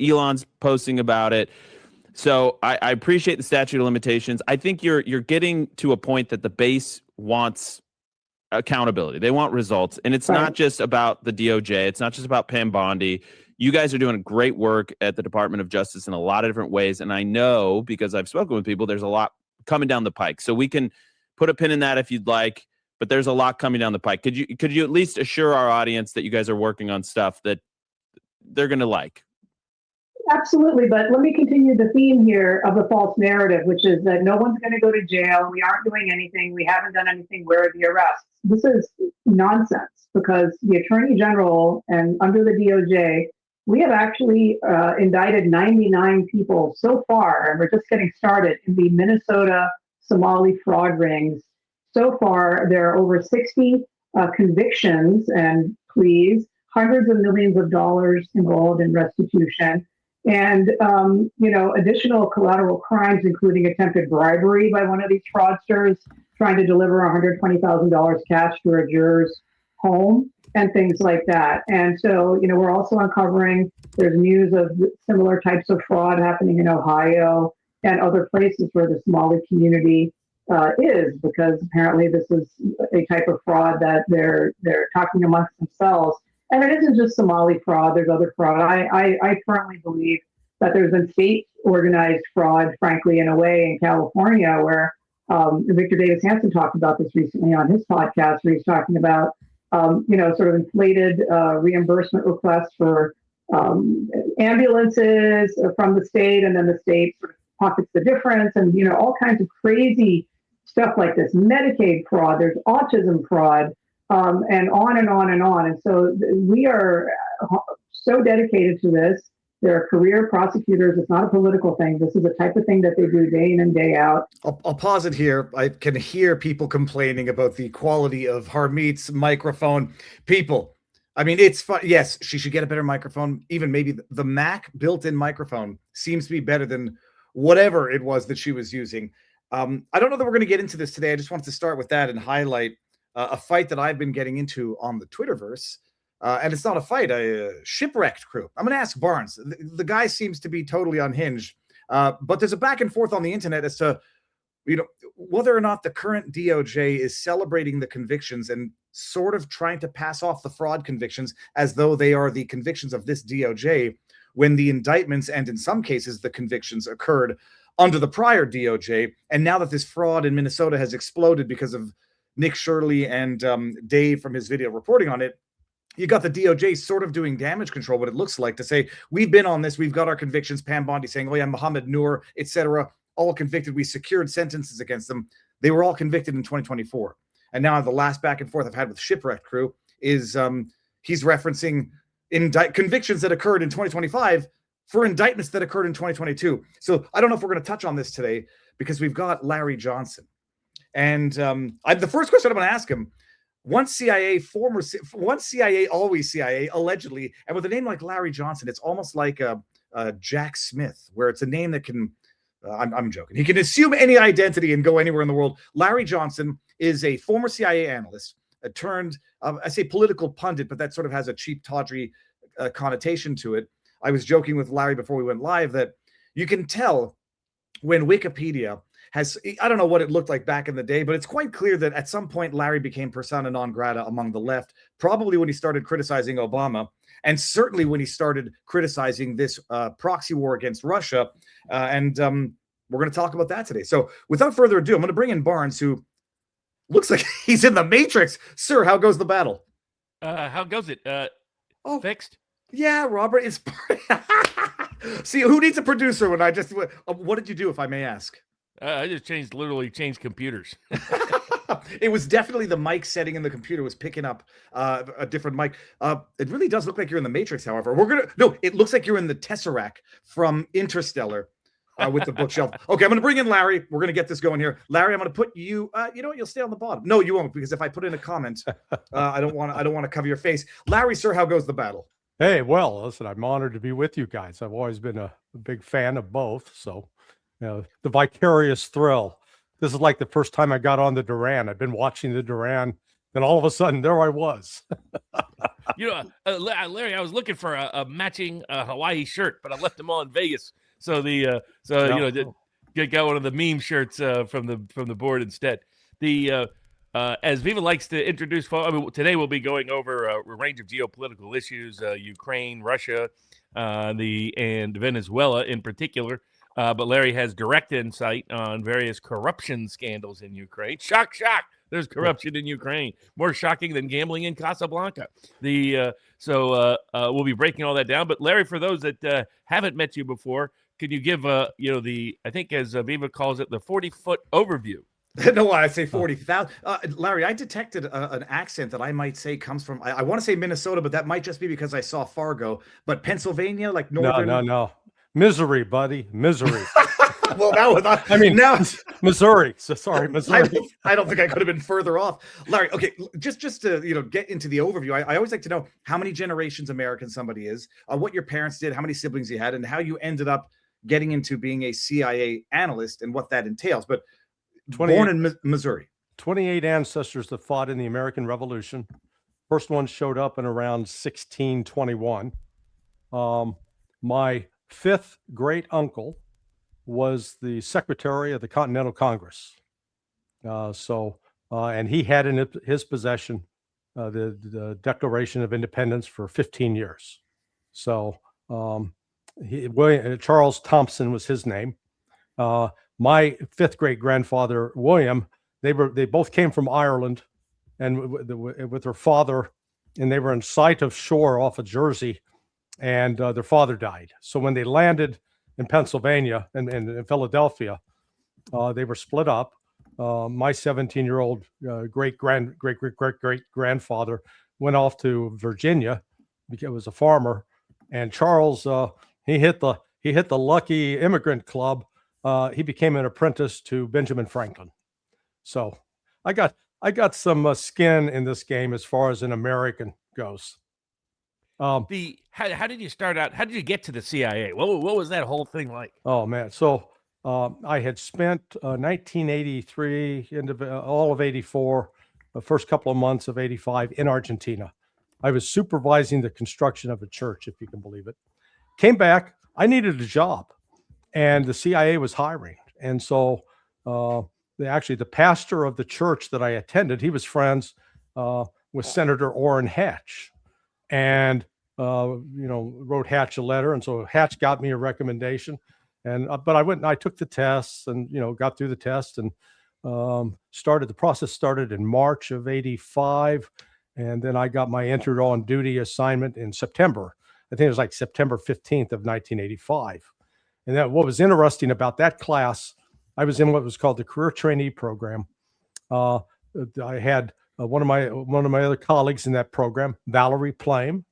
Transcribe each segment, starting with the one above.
Elon's posting about it. So I appreciate the statute of limitations. I think you're getting to a point that the base wants accountability. They want results. And it's not just about the DOJ. It's not just about Pam Bondi. You guys are doing great work at the Department of Justice in a lot of different ways. And I know, because I've spoken with people, there's a lot coming down the pike. So we can put a pin in that if you'd like, but there's a lot coming down the pike. Could you at least assure our audience that you guys are working on stuff that they're going to like? Absolutely, but let me continue the theme here of the false narrative, which is that no one's going to go to jail. We aren't doing anything. We haven't done anything. Where are the arrests? This is nonsense, because the Attorney General and under the DOJ, we have actually indicted 99 people so far, and we're just getting started in the Minnesota Somali fraud rings. So far, there are over 60 convictions and pleas, hundreds of millions of dollars involved in restitution. And, additional collateral crimes, including attempted bribery by one of these fraudsters, trying to deliver $120,000 cash to a juror's home and things like that. And so, we're also uncovering, there's news of similar types of fraud happening in Ohio and other places where the Somali community is, because apparently this is a type of fraud that they're talking amongst themselves. And it isn't just Somali fraud, there's other fraud. I firmly believe that there's been state organized fraud, frankly, in a way in California, where Victor Davis Hanson talked about this recently on his podcast, where he's talking about, sort of inflated reimbursement requests for ambulances from the state, and then the state sort of pockets the difference, and, all kinds of crazy stuff like this. Medicaid fraud, there's autism fraud, and on and on and on. And so we are so dedicated to this. They're career prosecutors. It's not a political thing. This is the type of thing that they do day in and day out. I'll pause it here. I can hear people complaining about the quality of Harmeet's microphone. People, I mean, it's fun. Yes, she should get a better microphone. Even maybe the Mac built-in microphone seems to be better than whatever it was that she was using. I don't know that we're going to get into this today. I just wanted to start with that and highlight a fight that I've been getting into on the Twitterverse. And it's not a fight, a shipwrecked crew. I'm going to ask Barnes. The guy seems to be totally unhinged. But there's a back and forth on the internet as to, whether or not the current DOJ is celebrating the convictions and sort of trying to pass off the fraud convictions as though they are the convictions of this DOJ, when the indictments and in some cases the convictions occurred under the prior DOJ. And now that this fraud in Minnesota has exploded because of Nick Shirley and Dave from his video reporting on it, you got the DOJ sort of doing damage control, what it looks like, to say, we've been on this, we've got our convictions. Pam Bondi saying, oh yeah, Mohammed Noor, etc., all convicted. We secured sentences against them. They were all convicted in 2024. And now the last back and forth I've had with Shipwrecked Crew is he's referencing convictions that occurred in 2025 for indictments that occurred in 2022. So I don't know if we're going to touch on this today, because we've got Larry Johnson. And the first question I'm going to ask him, once CIA, always CIA, allegedly, and with a name like Larry Johnson, it's almost like a Jack Smith, where it's a name that can, I'm joking, he can assume any identity and go anywhere in the world. Larry Johnson is a former CIA analyst, turned, I say political pundit, but that sort of has a cheap, tawdry connotation to it. I was joking with Larry before we went live that you can tell when Wikipedia has, I don't know what it looked like back in the day, but it's quite clear that at some point Larry became persona non grata among the left, probably when he started criticizing Obama, and certainly when he started criticizing this proxy war against Russia. And we're going to talk about that today. So without further ado, I'm going to bring in Barnes, who looks like he's in the Matrix. Sir, how goes the battle? How goes it? Fixed? Yeah, Robert, it's see, who needs a producer when I just, what did you do, if I may ask? I just literally changed computers. It was definitely the mic setting in the computer was picking up a different mic. It really does look like you're in the Matrix, however. It looks like you're in the Tesseract from Interstellar with the bookshelf. Okay, I'm going to bring in Larry. We're going to get this going here. Larry, I'm going to put you, you know what, you'll stay on the bottom. No, you won't, because if I put in a comment, I don't want to cover your face. Larry, sir, how goes the battle? Hey, well, listen, I'm honored to be with you guys. I've always been a big fan of both. So, the vicarious thrill. This is like the first time I got on the Duran. I've been watching the Duran then all of a sudden there I was. You know, Larry, I was looking for a matching Hawaii shirt, but I left them all in Vegas. So you know, got one of the meme shirts from the board instead. As Viva likes to introduce, I mean, today we'll be going over a range of geopolitical issues: Ukraine, Russia, and Venezuela in particular. But Larry has direct insight on various corruption scandals in Ukraine. Shock! There's corruption in Ukraine. More shocking than gambling in Casablanca. So we'll be breaking all that down. But Larry, for those that haven't met you before, could you give I think as Viva calls it, the 40-foot overview? No, I say 40,000. Larry, I detected an accent that I might say comes from, I want to say Minnesota, but that might just be because I saw Fargo. But Pennsylvania, like northern. No. Misery, buddy. Misery. Well, now I mean, now Missouri. So sorry, Missouri. I don't think I could have been further off. Larry, okay, just to get into the overview, I always like to know how many generations American somebody is, what your parents did, how many siblings you had, and how you ended up getting into being a CIA analyst and what that entails. But born in Missouri. 28 ancestors that fought in the American Revolution. First one showed up in around 1621. My fifth great uncle was the secretary of the Continental Congress. And he had in his possession the Declaration of Independence for 15 years. So Charles Thompson was his name. My fifth great grandfather, William, they both came from Ireland, and with their father, and they were in sight of shore off of Jersey, and their father died. So when they landed in Pennsylvania and in Philadelphia, they were split up. My 17-year-old great grandfather went off to Virginia because he was a farmer, and Charles he hit the lucky immigrant club. He became an apprentice to Benjamin Franklin. So I got some skin in this game as far as an American goes. How did you start out? How did you get to the CIA? What was that whole thing like? Oh man, so I had spent 1983 into all of 84, the first couple of months of 85 in Argentina. I was supervising the construction of a church, if you can believe it. Came back, I needed a job, and the CIA was hiring. And so the pastor of the church that I attended, he was friends with Senator Orrin Hatch, and wrote Hatch a letter. And so Hatch got me a recommendation, but I went and I took the tests and got through the test and the process started in March of 85, and then I got my entered on duty assignment in September. I think it was like September 15th of 1985. And that what was interesting about that class, I was in what was called the career trainee program. I had one of my other colleagues in that program, Valerie Plame,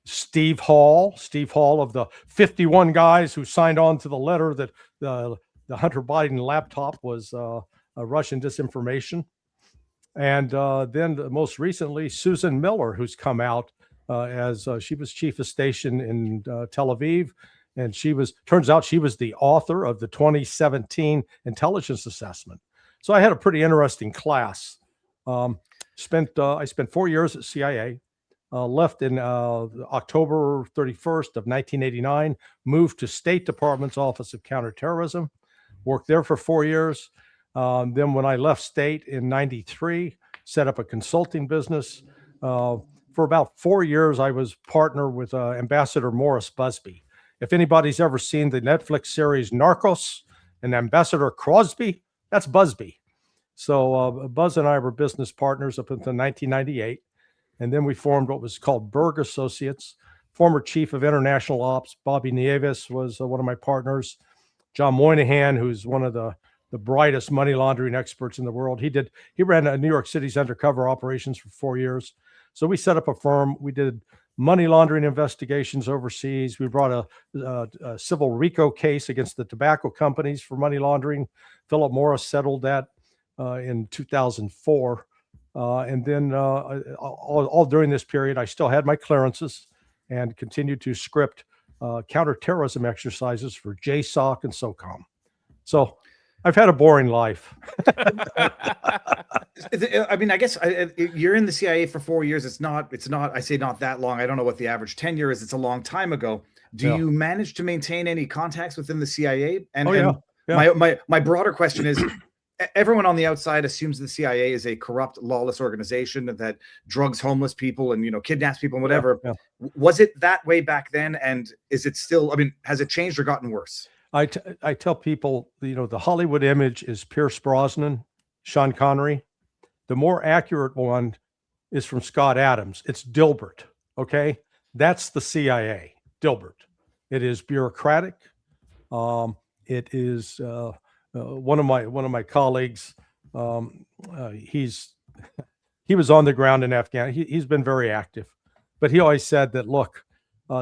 Steve Hall of the 51 guys who signed on to the letter that the Hunter Biden laptop was a Russian disinformation. And then most recently, Susan Miller, who's come out as she was chief of station in Tel Aviv. And turns out she was the author of the 2017 intelligence assessment. So I had a pretty interesting class. I spent 4 years at CIA, left in October 31st of 1989, moved to State Department's Office of Counterterrorism, worked there for 4 years. Then when I left state in 93, set up a consulting business. For about 4 years, I was partner with Ambassador Morris Busby. If anybody's ever seen the Netflix series Narcos and Ambassador Crosby, that's Busby. So Buzz and I were business partners up until 1998. And then we formed what was called Berg Associates. Former chief of international ops, Bobby Nieves, was one of my partners. John Moynihan, who's one of the brightest money laundering experts in the world. He ran New York City's undercover operations for 4 years. So we set up a firm. We did money laundering investigations overseas. We brought a civil RICO case against the tobacco companies for money laundering. Philip Morris settled that in 2004. And then all during this period, I still had my clearances and continued to script counterterrorism exercises for JSOC and SOCOM. So I've had a boring life. I mean, I guess you're in the CIA for 4 years. It's not, I say not that long. I don't know what the average tenure is. It's a long time ago. Do Yeah. you manage to maintain any contacts within the CIA? And, Oh, yeah. and my broader question is, everyone on the outside assumes the CIA is a corrupt, lawless organization that drugs homeless people and, kidnaps people and whatever. Yeah. Was it that way back then? And is it still, I mean, has it changed or gotten worse? I tell people, the Hollywood image is Pierce Brosnan, Sean Connery. The more accurate one is from Scott Adams. It's Dilbert. Okay. That's the CIA, Dilbert. It is bureaucratic. It is, one of my colleagues. He was on the ground in Afghanistan. He's been very active, but he always said that, look,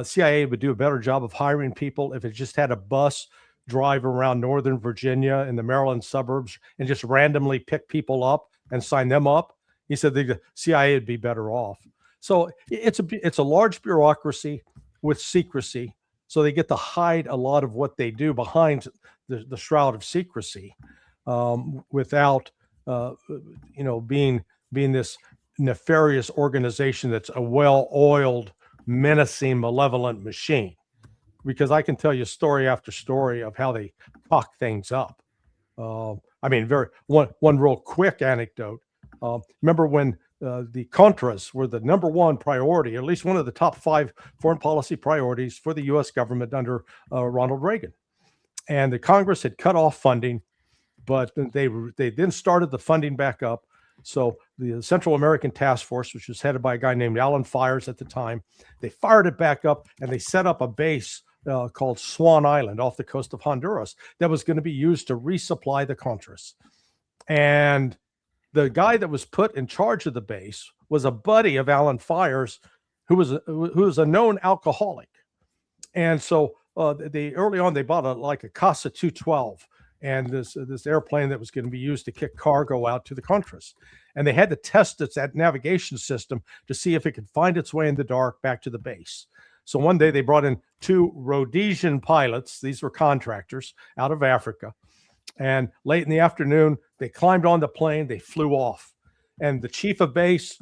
CIA would do a better job of hiring people if it just had a bus drive around Northern Virginia and the Maryland suburbs and just randomly pick people up and sign them up. He said the CIA would be better off. So it's a large bureaucracy with secrecy. So they get to hide a lot of what they do behind the shroud of secrecy, without being this nefarious organization that's a well-oiled, menacing, malevolent machine. Because I can tell you story after story of how they cock things up. I mean, one real quick anecdote. Remember when the Contras were the number one priority, at least one of the top 5 foreign policy priorities for the U.S. government under Ronald Reagan. And the Congress had cut off funding, but they then started the funding back up. So the Central American Task Force, which was headed by a guy named Alan Fires at the time, they fired it back up and they set up a base called Swan Island off the coast of Honduras that was going to be used to resupply the Contras. And the guy that was put in charge of the base was a buddy of Alan Fires, who was a known alcoholic. And so early on they bought a Casa 212 and this airplane that was going to be used to kick cargo out to the Contras. And they had to test that navigation system to see if it could find its way in the dark back to the base. So one day they brought in 2 Rhodesian pilots. These were contractors out of Africa. And late in the afternoon, they climbed on the plane, they flew off. And the chief of base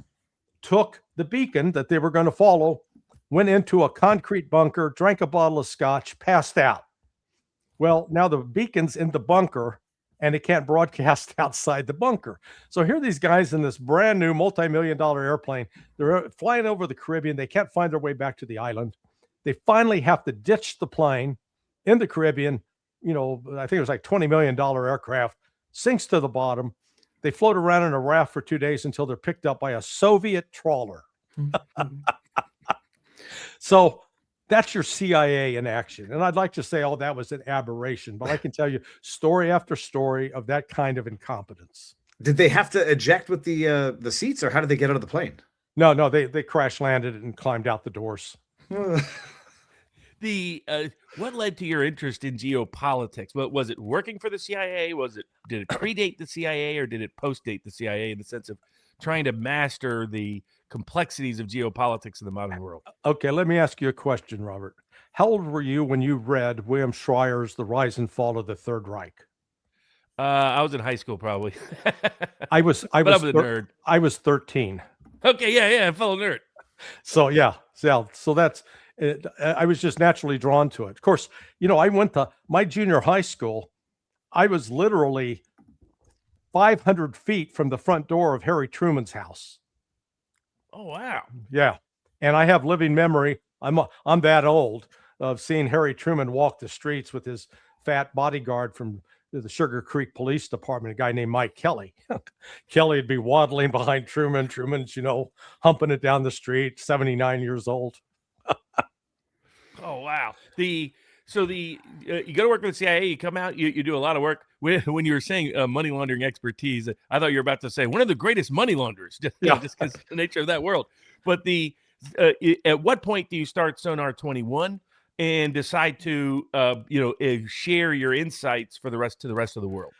took the beacon that they were going to follow, went into a concrete bunker, drank a bottle of scotch, passed out. Well, now the beacon's in the bunker and it can't broadcast outside the bunker. So here are these guys in this brand new multi-million-dollar airplane. They're flying over the Caribbean. They can't find their way back to the island. They finally have to ditch the plane in the Caribbean. I think it was like $20 million aircraft, sinks to the bottom. They float around in a raft for 2 days until they're picked up by a Soviet trawler. So that's your CIA in action. And I'd like to say, that was an aberration, but I can tell you story after story of that kind of incompetence. Did they have to eject with the seats, or how did they get out of the plane? No, they crash landed and climbed out the doors. What led to your interest in geopolitics? What was it, working for the CIA? Did it predate the CIA, or did it postdate the CIA in the sense of trying to master the complexities of geopolitics in the modern world? Okay, let me ask you a question, Robert. How old were you when you read William Schreier's The Rise and Fall of the Third Reich? I was in high school, probably. I was a nerd. I was 13. Okay, yeah, fellow nerd. So that's it. I was just naturally drawn to it. Of course, I went to my junior high school. I was literally 500 feet from the front door of Harry Truman's house. Oh, wow. Yeah. And I have living memory. I'm that old of seeing Harry Truman walk the streets with his fat bodyguard from the Sugar Creek Police Department, a guy named Mike Kelly. Kelly would be waddling behind Truman. Truman's, humping it down the street, 79 years old. Oh, wow. You go to work with the CIA, you come out, you do a lot of work. When you were saying money laundering expertise, I thought you were about to say one of the greatest money launderers, just because the nature of that world. But at what point do you start Sonar 21 and decide to share your insights for the rest of the world?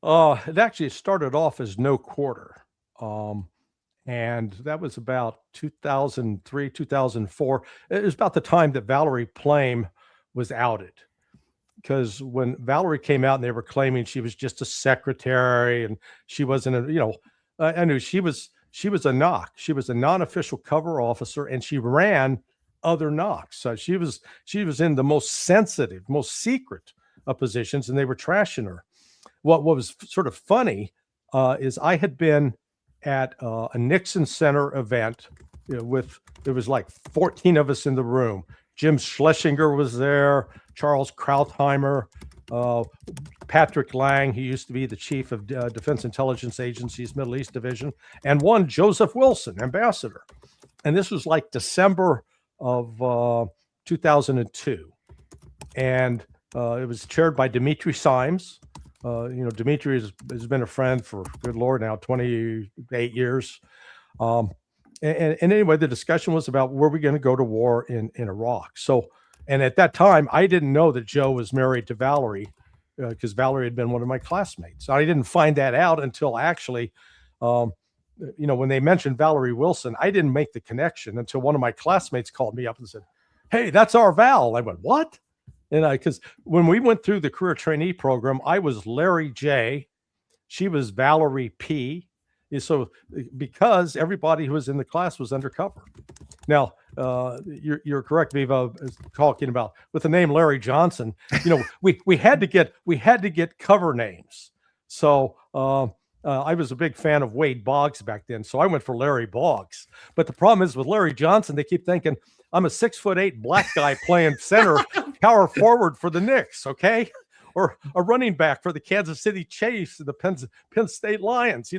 It actually started off as No Quarter. And that was about 2003, 2004. It was about the time that Valerie Plame was outed. because when Valerie came out and they were claiming she was just a secretary and she wasn't I knew she was a NOC. She was a non-official cover officer, and she ran other NOCs. So she was in the most sensitive, most secret of positions, and they were trashing her. What was sort of funny is I had been at a Nixon Center event there was like 14 of us in the room. Jim Schlesinger was there, Charles Krautheimer, Patrick Lang, he used to be the chief of Defense Intelligence Agency's Middle East Division, and one Joseph Wilson, ambassador. And this was like December of 2002. And it was chaired by Dimitri Simes. Dimitri has been a friend for, good Lord, now 28 years. And anyway, the discussion was about, were we going to go to war in Iraq? So, and at that time, I didn't know that Joe was married to Valerie, because Valerie had been one of my classmates. I didn't find that out until actually, when they mentioned Valerie Wilson, I didn't make the connection until one of my classmates called me up and said, "Hey, that's our Val." I went, "What?" And because when we went through the career trainee program, I was Larry J. She was Valerie P. So because everybody who was in the class was undercover. Now, you're correct, Viva, is talking about with the name Larry Johnson. We had to get cover names. So I was a big fan of Wade Boggs back then, so I went for Larry Boggs. But the problem is with Larry Johnson, they keep thinking I'm a 6'8" black guy playing center, power forward for the Knicks, okay, or a running back for the Kansas City Chiefs and the Penn State Lions,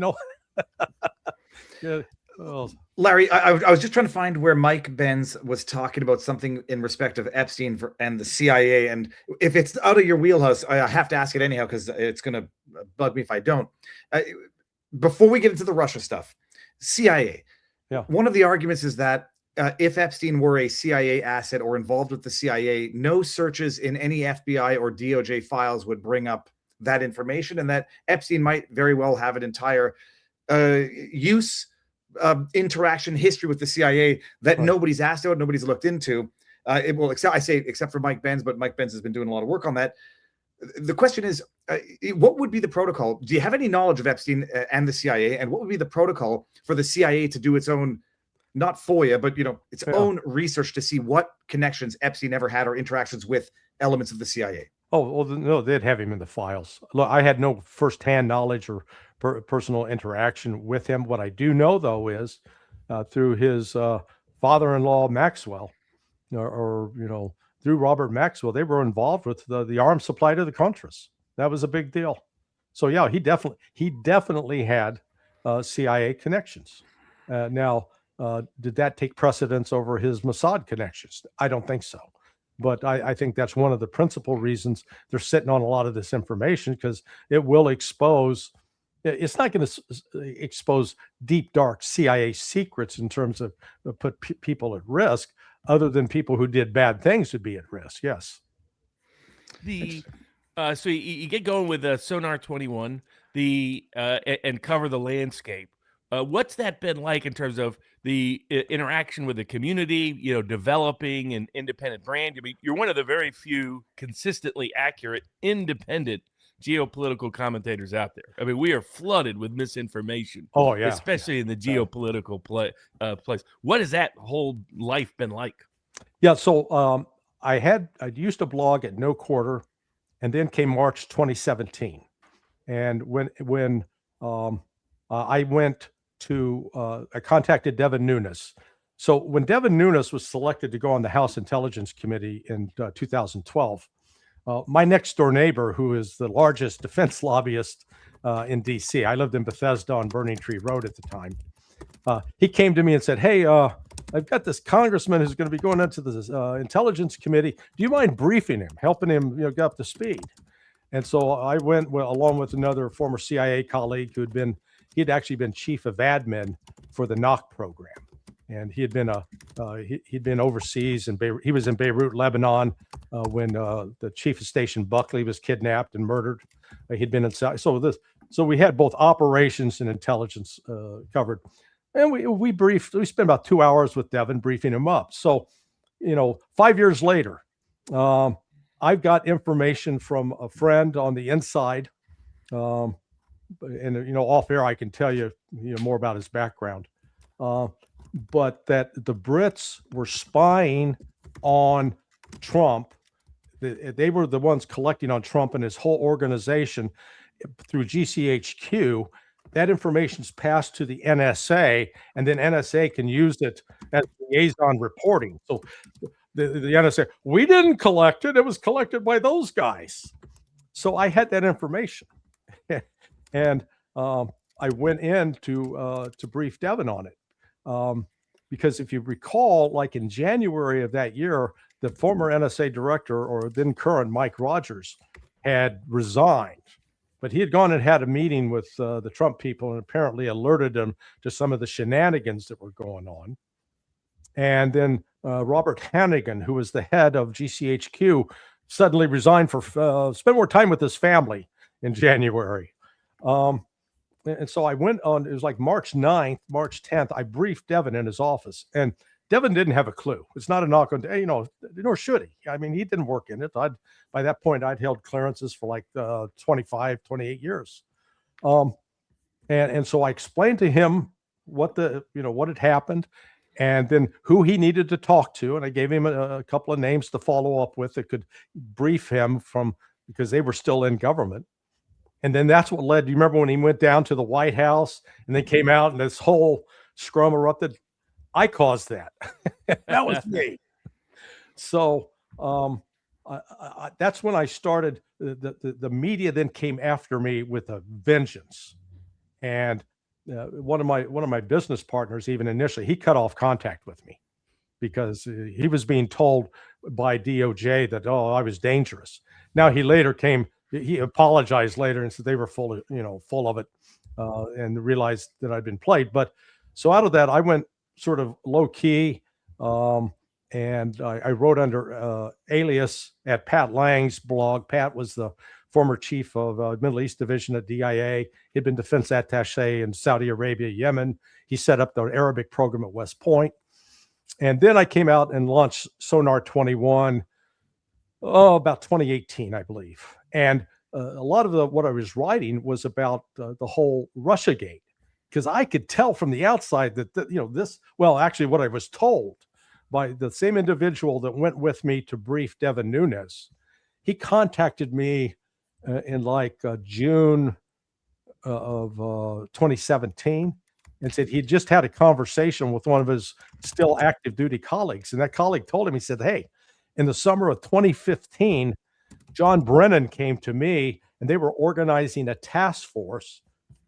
Yeah. Oh. Larry, I was just trying to find where Mike Benz was talking about something in respect of Epstein and the CIA. And if it's out of your wheelhouse, I have to ask it anyhow, because it's going to bug me if I don't. Before we get into the Russia stuff, CIA. Yeah. One of the arguments is that if Epstein were a CIA asset or involved with the CIA, no searches in any FBI or DOJ files would bring up that information, and that Epstein might very well have an entire interaction history with the CIA that nobody's asked about, nobody's looked into. Except for Mike Benz, but Mike Benz has been doing a lot of work on that. The question is, what would be the protocol? Do you have any knowledge of Epstein and the CIA, and what would be the protocol for the CIA to do its own, not FOIA, but its own research to see what connections Epstein ever had or interactions with elements of the CIA? Oh, well, no, they'd have him in the files. Look, I had no firsthand knowledge or personal interaction with him. What I do know, though, is through his father-in-law, Maxwell, or through Robert Maxwell, they were involved with the arms supply to the Contras. That was a big deal. So, yeah, he definitely had CIA connections. Now, did that take precedence over his Mossad connections? I don't think so. But I think that's one of the principal reasons they're sitting on a lot of this information, because it will expose. It's not going to expose deep, dark CIA secrets in terms of put people at risk, other than people who did bad things would be at risk. Yes. So you get going with Sonar 21, and cover the landscape. What's that been like in terms of the interaction with the community, developing an independent brand? I mean, you're one of the very few consistently accurate, independent geopolitical commentators out there. I mean, we are flooded with misinformation. Oh, yeah. Especially in the geopolitical place. What has that whole life been like? Yeah. So I used to blog at No Quarter, and then came March 2017. And when I went to, I contacted Devin Nunes. So when Devin Nunes was selected to go on the House Intelligence Committee in 2012, my next door neighbor, who is the largest defense lobbyist in DC, I lived in Bethesda on Burning Tree Road at the time. He came to me and said, "Hey, I've got this congressman who's going to be going into the Intelligence Committee. Do you mind briefing him, helping him, get up to speed?" And so I went along with another former CIA colleague he'd actually been chief of admin for the NOC program. And he had been he'd been overseas in Beirut. He was in Beirut, Lebanon, when the chief of station Buckley was kidnapped and murdered. He'd been inside. So we had both operations and intelligence covered. And we spent about 2 hours with Devin briefing him up. So, 5 years later, I've got information from a friend on the inside, and off air I can tell you, more about his background. But that the Brits were spying on Trump. They were the ones collecting on Trump and his whole organization through GCHQ. That information is passed to the NSA, and then NSA can use it as liaison reporting. So the NSA, we didn't collect it. It was collected by those guys. So I had that information. And I went in to brief Devin on it. Because if you recall, like in January of that year, the former NSA director, or then current Mike Rogers, had resigned. But he had gone and had a meeting with the Trump people and apparently alerted them to some of the shenanigans that were going on. And then Robert Hannigan, who was the head of GCHQ, suddenly resigned for spend more time with his family in January. And so I went on, it was like March 9th, March 10th, I briefed Devin in his office, and Devin didn't have a clue. It's not a knock on, nor should he. I mean, he didn't work in it. By that point, I'd held clearances for like 25, 28 years. And so I explained to him what had happened, and then who he needed to talk to. And I gave him a couple of names to follow up with that could brief him because they were still in government. And then that's what led, do you remember when he went down to the White House and then came out and this whole scrum erupted? I caused that. That was me. So that's when I started. The media then came after me with a vengeance. And one of my business partners, even initially, he cut off contact with me because he was being told by DOJ that, I was dangerous. Now he apologized later and said they were full of it, and realized that I'd been played. But so out of that, I went sort of low key, and I wrote under alias at Pat Lang's blog. Pat was the former chief of Middle East Division at DIA. He'd been defense attaché in Saudi Arabia, Yemen. He set up the Arabic program at West Point. And then I came out and launched Sonar 21, about 2018, I believe. And a lot of what I was writing was about the whole Russiagate, because I could tell from the outside that actually what I was told by the same individual that went with me to brief Devin Nunes. He contacted me in June of 2017 and said he'd just had a conversation with one of his still active duty colleagues. And that colleague told him, he said, hey, in the summer of 2015, John Brennan came to me and they were organizing a task force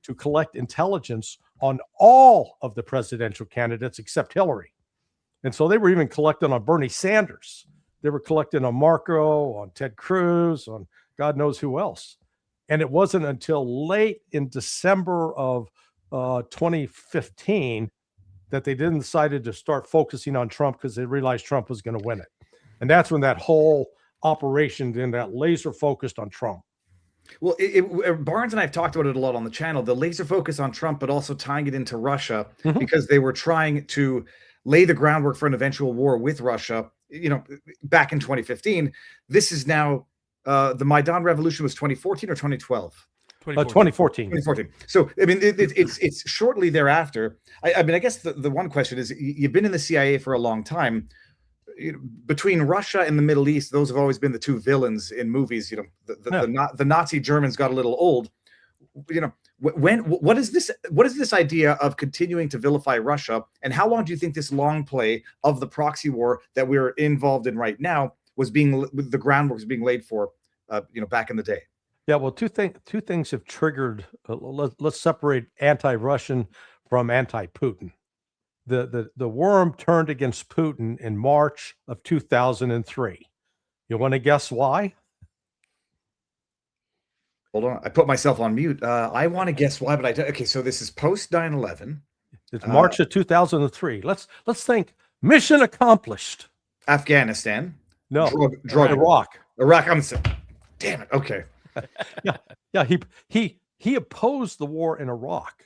to collect intelligence on all of the presidential candidates except Hillary. And so they were even collecting on Bernie Sanders. They were collecting on Marco, on Ted Cruz, on God knows who else. And it wasn't until late in December of 2015 that they then decided to start focusing on Trump because they realized Trump was going to win it. And that's when that whole operation, then that laser focused on Trump. Well, Barnes and I have talked about it a lot on the channel, the laser focus on Trump, but also tying it into Russia, because they were trying to lay the groundwork for an eventual war with Russia, back in 2015. This is now, the Maidan Revolution was 2014 or 2012? 2014. 2014. So, I mean, it's shortly thereafter. I mean, I guess the one question is, you've been in the CIA for a long time. Between Russia and the Middle East, those have always been the two villains in movies. The Nazi Germans got a little old. What is this idea of continuing to vilify Russia, and how long do you think this long play of the proxy war that we're involved in right now the groundwork was being laid for, back in the day? Yeah, well, two things have triggered. Let's separate anti-Russian from anti-Putin. The worm turned against Putin in March of 2003. You want to guess why? Hold on, I put myself on mute. I want to guess why, but okay. So this is post 9/11. It's March of 2003. Let's think. Mission accomplished. Afghanistan. No, drug Iraq. I'm saying, damn it. Okay. Yeah. He opposed the war in Iraq.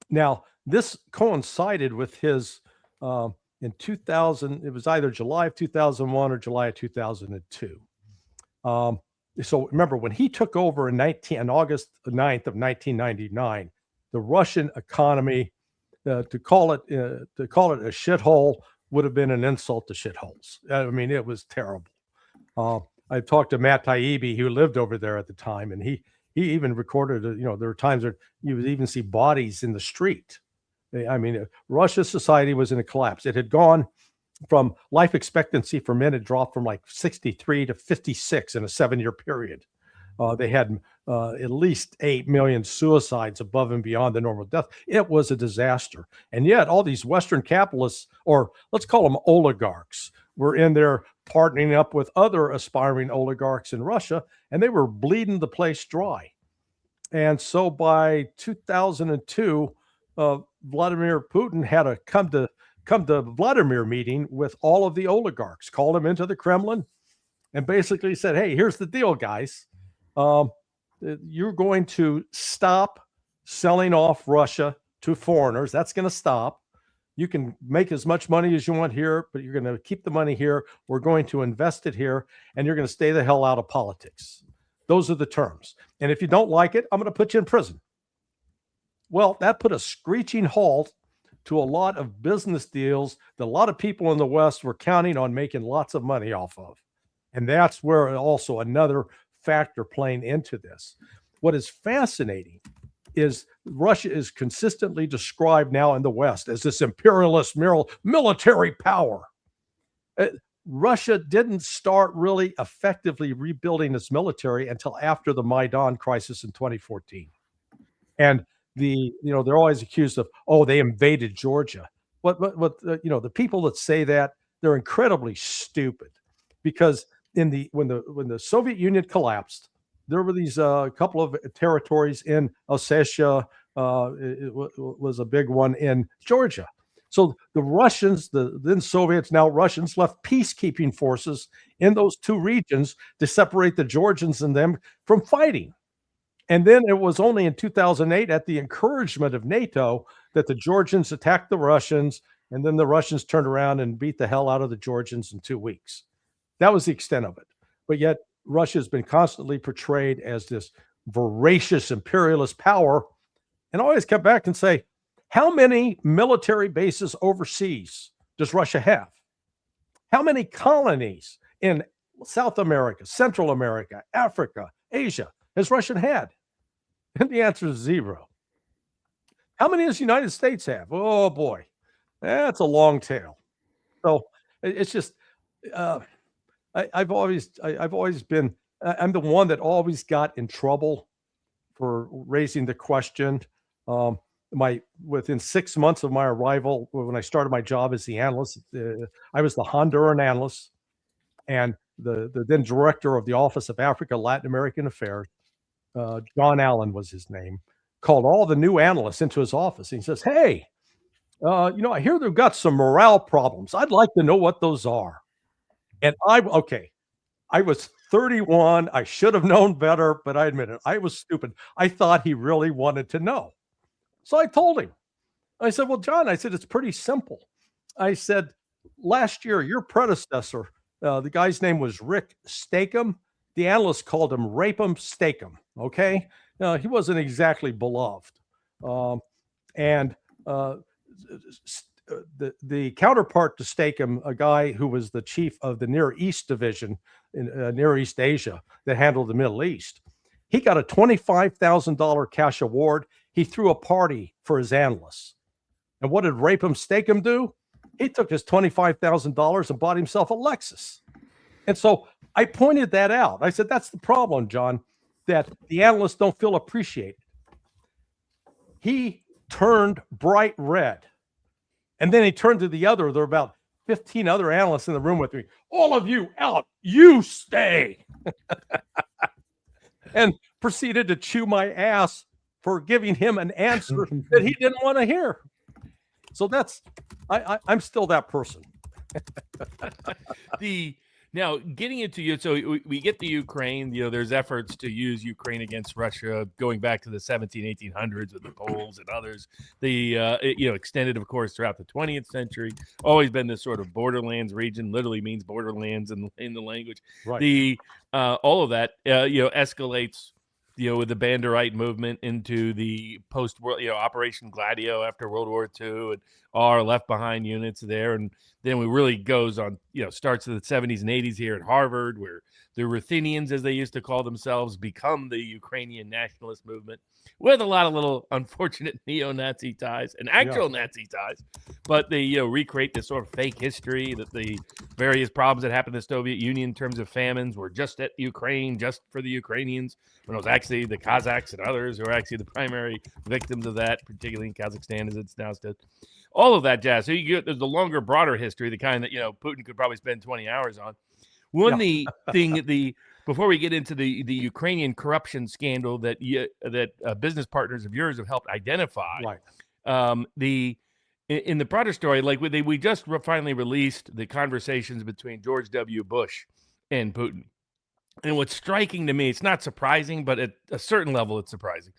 Now, this coincided with his in 2000. It was either July of 2001 or July of 2002. So remember, when he took over on August 9th of 1999, the Russian economy, to call it a shithole would have been an insult to shitholes. I mean, it was terrible. I talked to Matt Taibbi, who lived over there at the time, and he even recorded, there were times where you would even see bodies in the street. I mean, Russia's society was in a collapse. It had gone from life expectancy for men, it dropped from like 63 to 56 in a 7-year period. They had at least 8 million suicides above and beyond the normal death. It was a disaster. And yet all these Western capitalists, or let's call them oligarchs, were in there partnering up with other aspiring oligarchs in Russia, and they were bleeding the place dry. And so by 2002, Vladimir Putin had a come to Vladimir meeting with all of the oligarchs, called them into the Kremlin, and basically said, hey, here's the deal, guys. You're going to stop selling off Russia to foreigners. That's going to stop. You can make as much money as you want here, but you're going to keep the money here. We're going to invest it here, and you're going to stay the hell out of politics. Those are the terms. And if you don't like it, I'm going to put you in prison. Well, that put a screeching halt to a lot of business deals that a lot of people in the West were counting on making lots of money off of. And that's where also another factor playing into this. What is fascinating is Russia is consistently described now in the West as this imperialist military power. Russia didn't start really effectively rebuilding its military until after the Maidan crisis in 2014. And they're always accused of, they invaded Georgia. The people that say that, they're incredibly stupid, because when the Soviet Union collapsed, there were these couple of territories in Ossetia. It was a big one in Georgia. So the Russians, the then Soviets, now Russians, left peacekeeping forces in those two regions to separate the Georgians and them from fighting. And then it was only in 2008, at the encouragement of NATO, that the Georgians attacked the Russians, and then the Russians turned around and beat the hell out of the Georgians in 2 weeks. That was the extent of it. But yet Russia has been constantly portrayed as this voracious imperialist power. And I always come back and say, how many military bases overseas does Russia have? How many colonies in South America, Central America, Africa, Asia has Russia had? And the answer is 0. How many does the United States have? Oh boy, that's a long tail. So it's just, I've always been, I'm the one that always got in trouble for raising the question. Within 6 months of my arrival, when I started my job as the analyst, I was the Honduran analyst, and the then director of the Office of Africa, Latin American Affairs, John Allen was his name, called all the new analysts into his office. And he says, hey, I hear they've got some morale problems. I'd like to know what those are. And I was 31. I should have known better, but I admit it, I was stupid. I thought he really wanted to know. So I told him. I said, well, John, I said, it's pretty simple. I said, last year, your predecessor, the guy's name was Rick Stakem. The analysts called him Rapem Stakem. Okay. He wasn't exactly beloved. The counterpart to Stakem, a guy who was the chief of the Near East division in Near East Asia that handled the Middle East, he got a $25,000 cash award. He threw a party for his analysts. And what did Rapem Stakem do? He took his $25,000 and bought himself a Lexus. And so I pointed that out. I said, that's the problem, John, that the analysts don't feel appreciated. He turned bright red. And then he turned to the other. There were about 15 other analysts in the room with me. All of you out, you stay. And proceeded to chew my ass for giving him an answer that he didn't want to hear. So I'm still that person. Now, getting into you, so we get the Ukraine. There's efforts to use Ukraine against Russia going back to the 1800s with the Poles and others. Extended, of course, throughout the 20th century. Always been this sort of borderlands region. Literally means borderlands in the language. Right. All of that, escalates. With the Banderite movement into the post-war, Operation Gladio after World War II, and our left behind units there. And then we really goes on, starts in the 70s and 80s here at Harvard, where the Ruthenians, as they used to call themselves, become the Ukrainian nationalist movement with a lot of little unfortunate neo-Nazi ties and actual Nazi ties. But they, recreate this sort of fake history that the various problems that happened in the Soviet Union in terms of famines were just at Ukraine, just for the Ukrainians, when it was actually the Kazakhs and others who are actually the primary victims of that, particularly in Kazakhstan as it's now stood. All of that jazz. So there's the longer, broader history, the kind that, Putin could probably spend 20 hours on. The thing, before we get into the Ukrainian corruption scandal that business partners of yours have helped identify, right? In the broader story, like we just finally released the conversations between George W. Bush and Putin. And what's striking to me, it's not surprising, but at a certain level, it's surprising,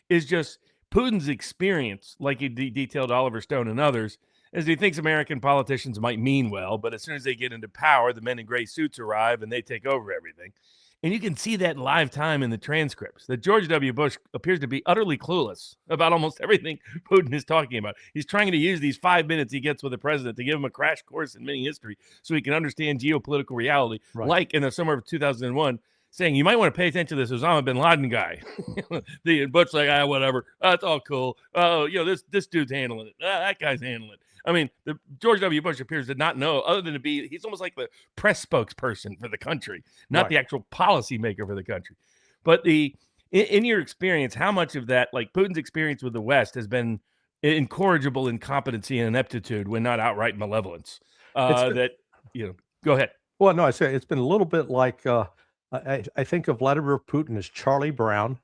is just Putin's experience, like he detailed Oliver Stone and others, as he thinks American politicians might mean well, but as soon as they get into power, the men in gray suits arrive and they take over everything. And you can see that in live time in the transcripts, that George W. Bush appears to be utterly clueless about almost everything Putin is talking about. He's trying to use these 5 minutes he gets with the president to give him a crash course in mini history so he can understand geopolitical reality, like in the summer of 2001, saying, you might want to pay attention to this Osama bin Laden guy. The Bush like, whatever. It's all cool. Oh, this dude's handling it. That guy's handling it. I mean, the George W. Bush appears to not know, other than he's almost like the press spokesperson for the country, not the actual policy maker for the country. But in your experience, how much of that, like Putin's experience with the West, has been incorrigible incompetency and ineptitude when not outright malevolence? Go ahead. Well, no, I say it's been a little bit like, I think of Vladimir Putin as Charlie Brown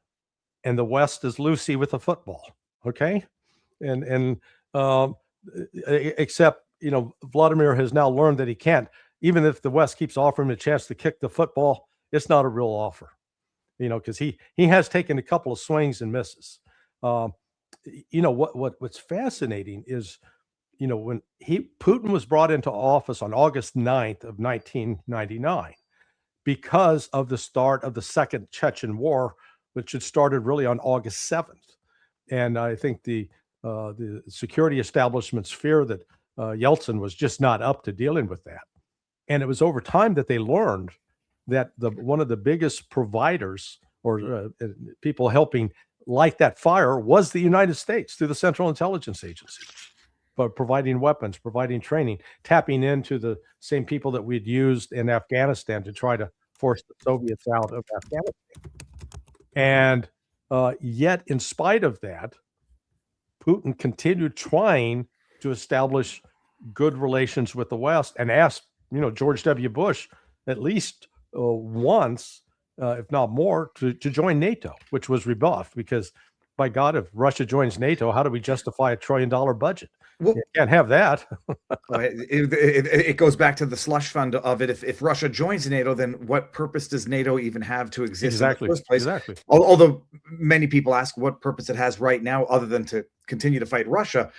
and the West as Lucy with a football. Okay. Except, Vladimir has now learned that he can't, even if the West keeps offering him a chance to kick the football, it's not a real offer, because he has taken a couple of swings and misses. What's fascinating is, when Putin was brought into office on August 9th of 1999, because of the start of the Second Chechen War, which had started really on August 7th. And I think the security establishment's fear that Yeltsin was just not up to dealing with that. And it was over time that they learned that one of the biggest providers or people helping light that fire was the United States through the Central Intelligence Agency, but providing weapons, providing training, tapping into the same people that we'd used in Afghanistan to try to force the Soviets out of Afghanistan. And yet, in spite of that, Putin continued trying to establish good relations with the West and asked, George W. Bush at least once, if not more, to join NATO, which was rebuffed because, by God, if Russia joins NATO, how do we justify $1 trillion budget? Well, you can't have that. It goes back to the slush fund of it. If Russia joins NATO, then what purpose does NATO even have to exist in the first place? Exactly. Although many people ask what purpose it has right now other than to continue to fight Russia.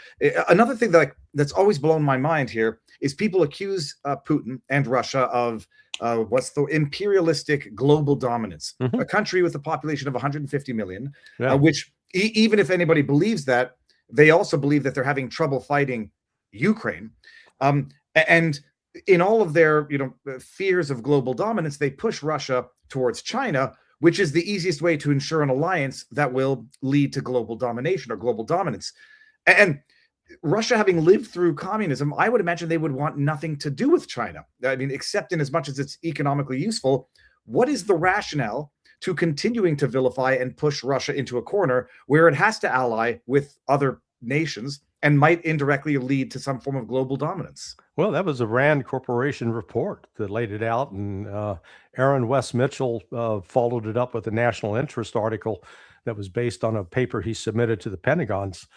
Another thing that's always blown my mind here is people accuse Putin and Russia of what's the imperialistic global dominance, a country with a population of 150 million, which even if anybody believes that, they also believe that they're having trouble fighting Ukraine. And in all of their fears of global dominance, they push Russia towards China, which is the easiest way to ensure an alliance that will lead to global domination or global dominance. And Russia, having lived through communism, I would imagine they would want nothing to do with China. I mean, except in as much as it's economically useful. What is the rationale to continuing to vilify and push Russia into a corner where it has to ally with other nations and might indirectly lead to some form of global dominance? Well, that was a Rand Corporation report that laid it out, and Aaron West Mitchell followed it up with a national interest article that was based on a paper he submitted to the Pentagon's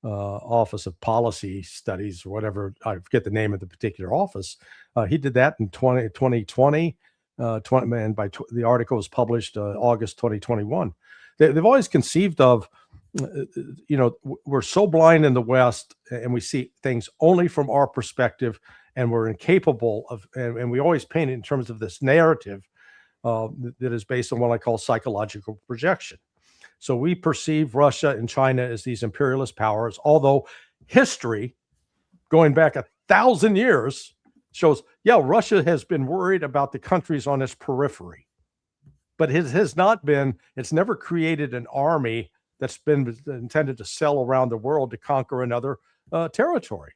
Office of Policy Studies or whatever. I forget the name of the particular office. He did that in 2020. The article was published August 2021. They've always conceived of, we're so blind in the West and we see things only from our perspective, and we're incapable of, and we always paint it in terms of this narrative that is based on what I call psychological projection. So we perceive Russia and China as these imperialist powers, although history going back 1,000 years shows, Russia has been worried about the countries on its periphery, but it has not been, it's never created an army that's been intended to sail around the world to conquer another territory.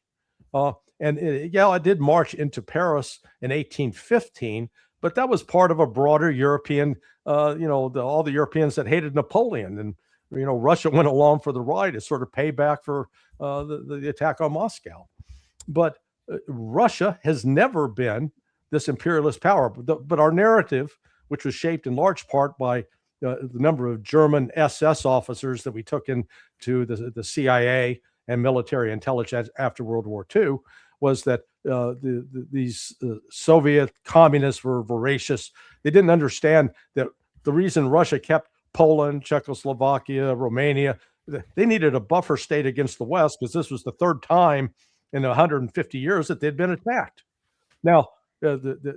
It did march into Paris in 1815, but that was part of a broader European, all the Europeans that hated Napoleon, and Russia went along for the ride to sort of pay back for the attack on Moscow. But Russia has never been this imperialist power. But our narrative, which was shaped in large part by the number of German SS officers that we took into the CIA and military intelligence after World War II, was that these Soviet communists were voracious. They didn't understand that the reason Russia kept Poland, Czechoslovakia, Romania, they needed a buffer state against the West, because this was the third time in 150 years that they'd been attacked. Now,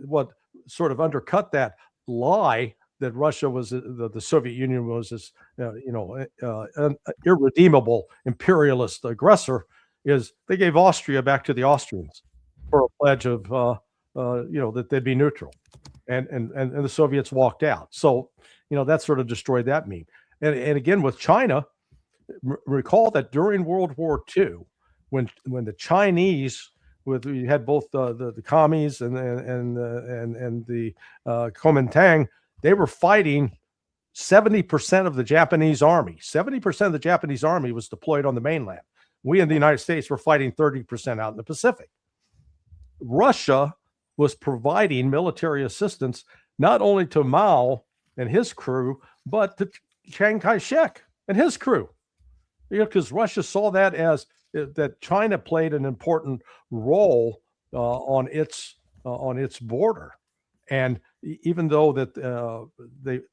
what sort of undercut that lie that Russia was, the Soviet Union was this, an irredeemable imperialist aggressor, is they gave Austria back to the Austrians for a pledge of, that they'd be neutral, and the Soviets walked out. So, that sort of destroyed that meme. And again, with China, recall that during World War II, when the Chinese, you had both the commies and the Kuomintang, they were fighting 70% of the Japanese army. 70% of the Japanese army was deployed on the mainland. We in the United States were fighting 30% out in the Pacific. Russia was providing military assistance not only to Mao and his crew, but to Chiang Kai-shek and his crew. Because Russia saw that as that China played an important role on its border. And even though that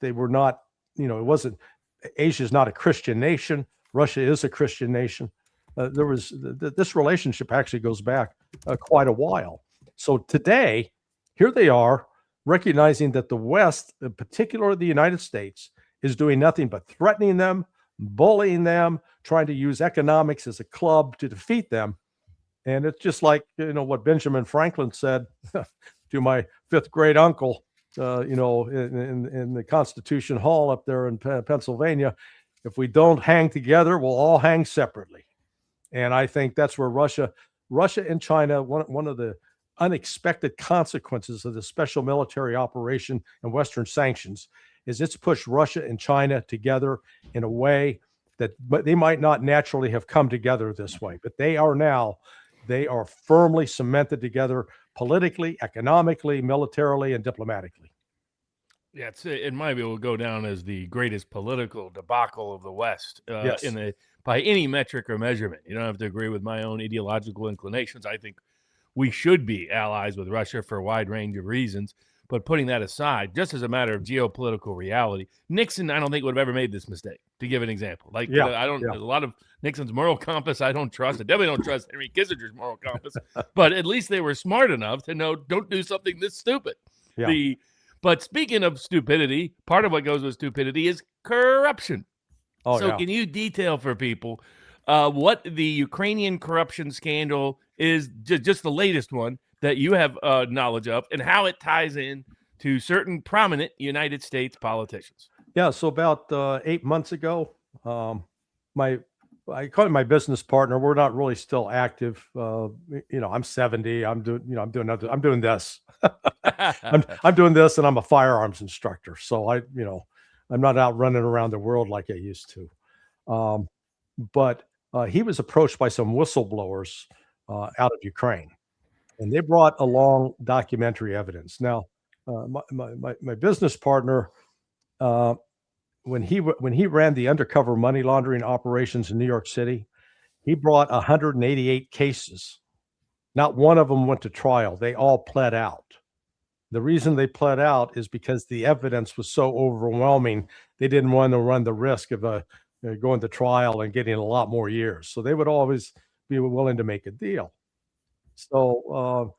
they were not, it wasn't, Asia is not a Christian nation, Russia is a Christian nation. There was this relationship actually goes back quite a while. So today, here they are recognizing that the West, in particular the United States, is doing nothing but threatening them, bullying them, trying to use economics as a club to defeat them. And it's just like, what Benjamin Franklin said to my fifth grade uncle, in the Constitution Hall up there in Pennsylvania: if we don't hang together, we'll all hang separately. And I think that's where Russia and China, one of the unexpected consequences of the special military operation and Western sanctions, is it's pushed Russia and China together in a way that they might not naturally have come together this way, but they are firmly cemented together politically, economically, militarily, and diplomatically. Yeah, in my view, it will go down as the greatest political debacle of the West Yes. by any metric or measurement. You don't have to agree with my own ideological inclinations. I think we should be allies with Russia for a wide range of reasons. But putting that aside, just as a matter of geopolitical reality, Nixon, I don't think would have ever made this mistake, to give an example. A lot of Nixon's moral compass I don't trust. I definitely don't trust Henry Kissinger's moral compass. But at least they were smart enough to know, don't do something this stupid. Yeah. But speaking of stupidity, part of what goes with stupidity is corruption. Can you detail for people what the Ukrainian corruption scandal is, just the latest one that you have knowledge of, and how it ties in to certain prominent United States politicians? Yeah. So about 8 months ago, I call it my business partner. We're not really still active. I'm 70. I'm doing this. I'm doing this, and I'm a firearms instructor. So I'm not out running around the world like I used to. But he was approached by some whistleblowers out of Ukraine, and they brought along documentary evidence. Now, my business partner, when he ran the undercover money laundering operations in New York City, He brought 188 cases. Not one of them went to trial. They all pled out. The reason they pled out is because the evidence was so overwhelming. They didn't want to run the risk of going to trial and getting a lot more years. So they would always be willing to make a deal. So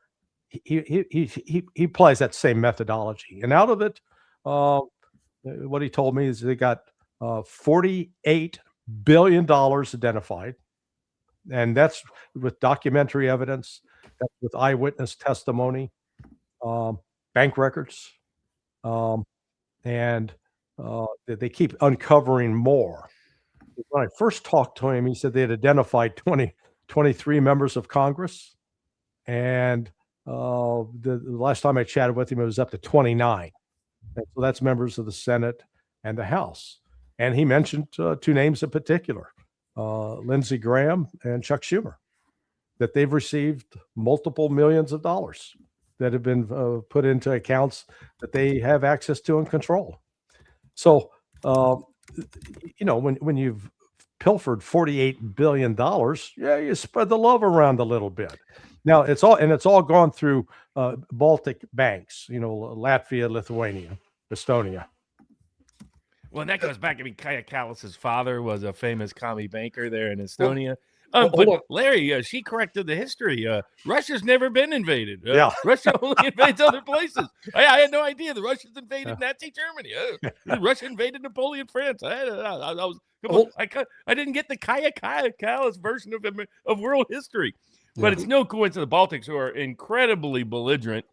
he applies that same methodology. And out of it, what he told me is they got $48 billion identified. And that's with documentary evidence, that's with eyewitness testimony, bank records, and they keep uncovering more. When I first talked to him, he said they had identified 23 members of Congress. And the last time I chatted with him, it was up to 29. And so that's members of the Senate and the House. And he mentioned two names in particular, Lindsey Graham and Chuck Schumer, that they've received multiple millions of dollars that have been put into accounts that they have access to and control. So, when you've pilfered $48 billion, yeah, you spread the love around a little bit. Now it's all gone through Baltic banks, Latvia, Lithuania, Estonia. Well, and that goes back. I mean, Kaja Kallas's father was a famous commie banker there in Estonia. But Larry, she corrected the history. Russia's never been invaded. Russia only invades other places. I had no idea the Russians invaded Nazi Germany. Russia invaded Napoleon France. I didn't get the Kaja Kallas version of world history. But it's no coincidence the Baltics, who are incredibly belligerent,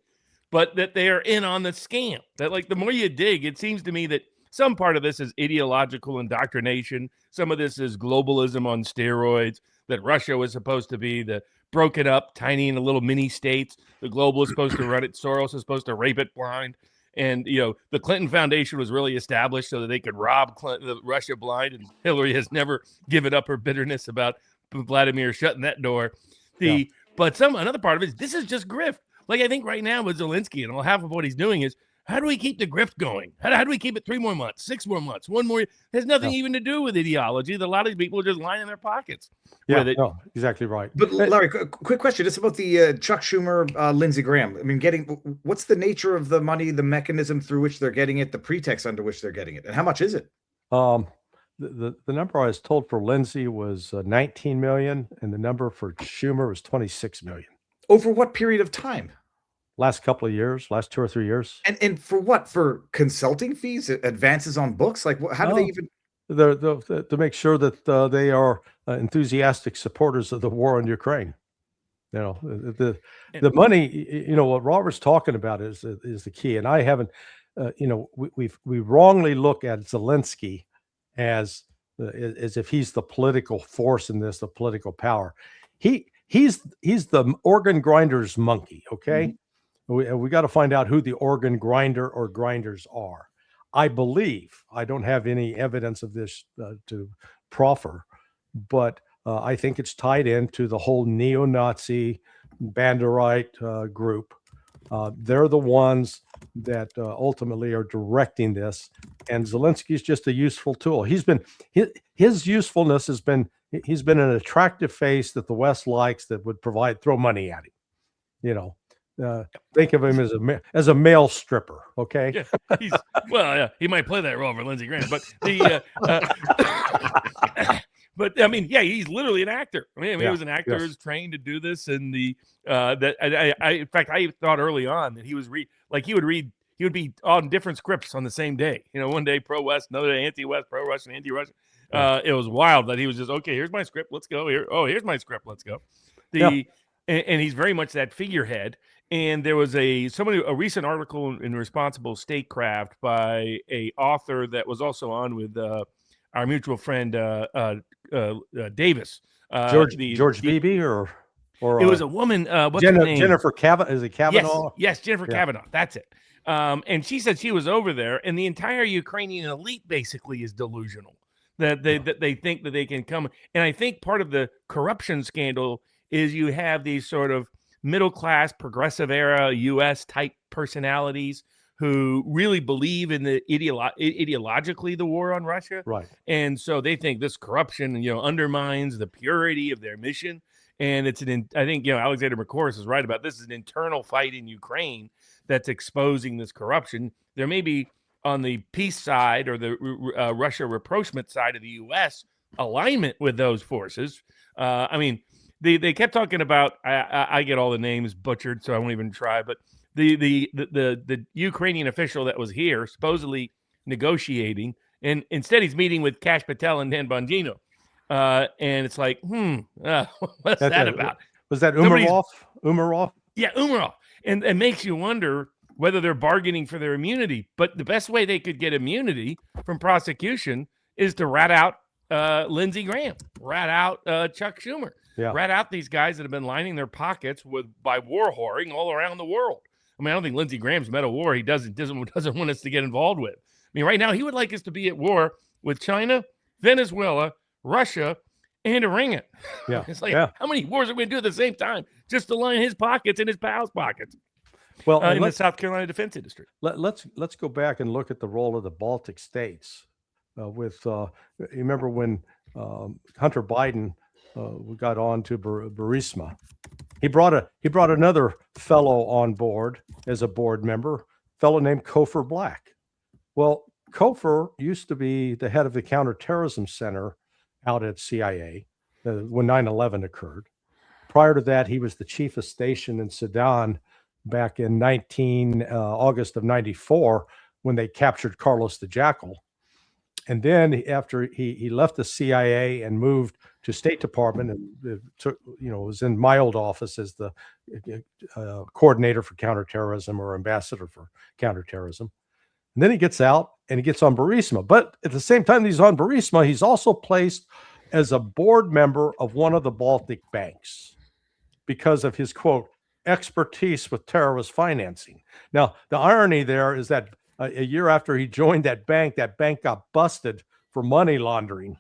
but that they are in on the scam. That, like, the more you dig, it seems to me that some part of this is ideological indoctrination. Some of this is globalism on steroids, that Russia was supposed to be the broken up, tiny and little mini states. The global is supposed to run it. Soros is supposed to rape it blind. And, the Clinton Foundation was really established so that they could rob Russia blind. And Hillary has never given up her bitterness about Vladimir shutting that door. But another part of it is this is just grift. Like, I think right now with Zelensky and half of what he's doing is, how do we keep the grift going? How do we keep it 3 more months, 6 more months, 1 more? It has nothing even to do with ideology. A lot of people are just lying in their pockets. No, exactly right. But Larry, quick question. It's about the Chuck Schumer, Lindsey Graham. I mean, what's the nature of the money, the mechanism through which they're getting it, the pretext under which they're getting it, and how much is it? The number I was told for Lindsey was 19 million, and the number for Schumer was 26 million. Over what period of time? Last couple of years, last 2 or 3 years. And for what? For consulting fees, advances on books? Like, how do they even? To make sure that they are enthusiastic supporters of the war in Ukraine. The money. What Robert's talking about is the key. And I haven't. We wrongly look at Zelensky as if he's the political force in this, the political power. He's the organ grinder's monkey. Okay. Mm-hmm. We got to find out who the organ grinder or grinders are. I believe, I don't have any evidence of this to proffer, but I think it's tied into the whole neo-Nazi Banderite group. They're the ones that ultimately are directing this, and Zelensky's just a useful tool. His usefulness has been, he's been an attractive face that the West likes, that would throw money at him. Think of him as a male stripper. Okay. Yeah, he might play that role for Lindsey Graham, but but I mean, he's literally an actor. I mean, he was an actor who's trained to do this. And in fact, I thought early on that he was he would be on different scripts on the same day. One day pro-West, another day anti-West, pro-Russian, anti-Russian. It was wild that he was just, okay, here's my script, let's go. Here's my script, let's go. And he's very much that figurehead. And there was a recent article in Responsible Statecraft by a author that was also on with our mutual friend Davis. George Beebe or it was a woman. What's her name? Jennifer Kavanaugh. Is it Kavanaugh? Yes, Jennifer Kavanaugh. That's it. And she said she was over there, and the entire Ukrainian elite basically is delusional. That they think that they can come. And I think part of the corruption scandal is you have these sort of middle-class, progressive era U.S. type personalities who really believe in the ideologically the war on Russia. Right. And so they think this corruption, undermines the purity of their mission. And I think, Alexander McCourse is right about this is an internal fight in Ukraine that's exposing this corruption. There may be on the peace side or the Russia rapprochement side of the U.S. alignment with those forces. They kept talking about, I get all the names butchered, so I won't even try, but the Ukrainian official that was here supposedly negotiating, and instead he's meeting with Kash Patel and Dan Bongino. And it's like, what's that about? Was that Umarov? Yeah, Umarov. And it makes you wonder whether they're bargaining for their immunity. But the best way they could get immunity from prosecution is to rat out Lindsey Graham, rat out Chuck Schumer, rat out these guys that have been lining their pockets by war whoring all around the world. I mean, I don't think Lindsey Graham's met a war he doesn't want us to get involved with. I mean, right now he would like us to be at war with China, Venezuela, Russia, and Iran. Yeah. It's like, how many wars are we going to do at the same time just to line his pockets and his pals' pockets? Well, in the South Carolina defense industry. Let's go back and look at the role of the Baltic states. You remember when Hunter Biden got on to Burisma, he brought another fellow on board as a board member, a fellow named Kofor Black. Well, Kofor used to be the head of the Counterterrorism Center out at CIA when 9/11 occurred. Prior to that, he was the chief of station in Sudan back in August of 94 when they captured Carlos the Jackal. And then after he left the CIA and moved to State Department and was in my old office as the coordinator for counterterrorism or ambassador for counterterrorism. And then he gets out and he gets on Burisma. But at the same time he's on Burisma, he's also placed as a board member of one of the Baltic banks because of his, quote, expertise with terrorist financing. Now, the irony there is that a year after he joined that bank got busted for money laundering.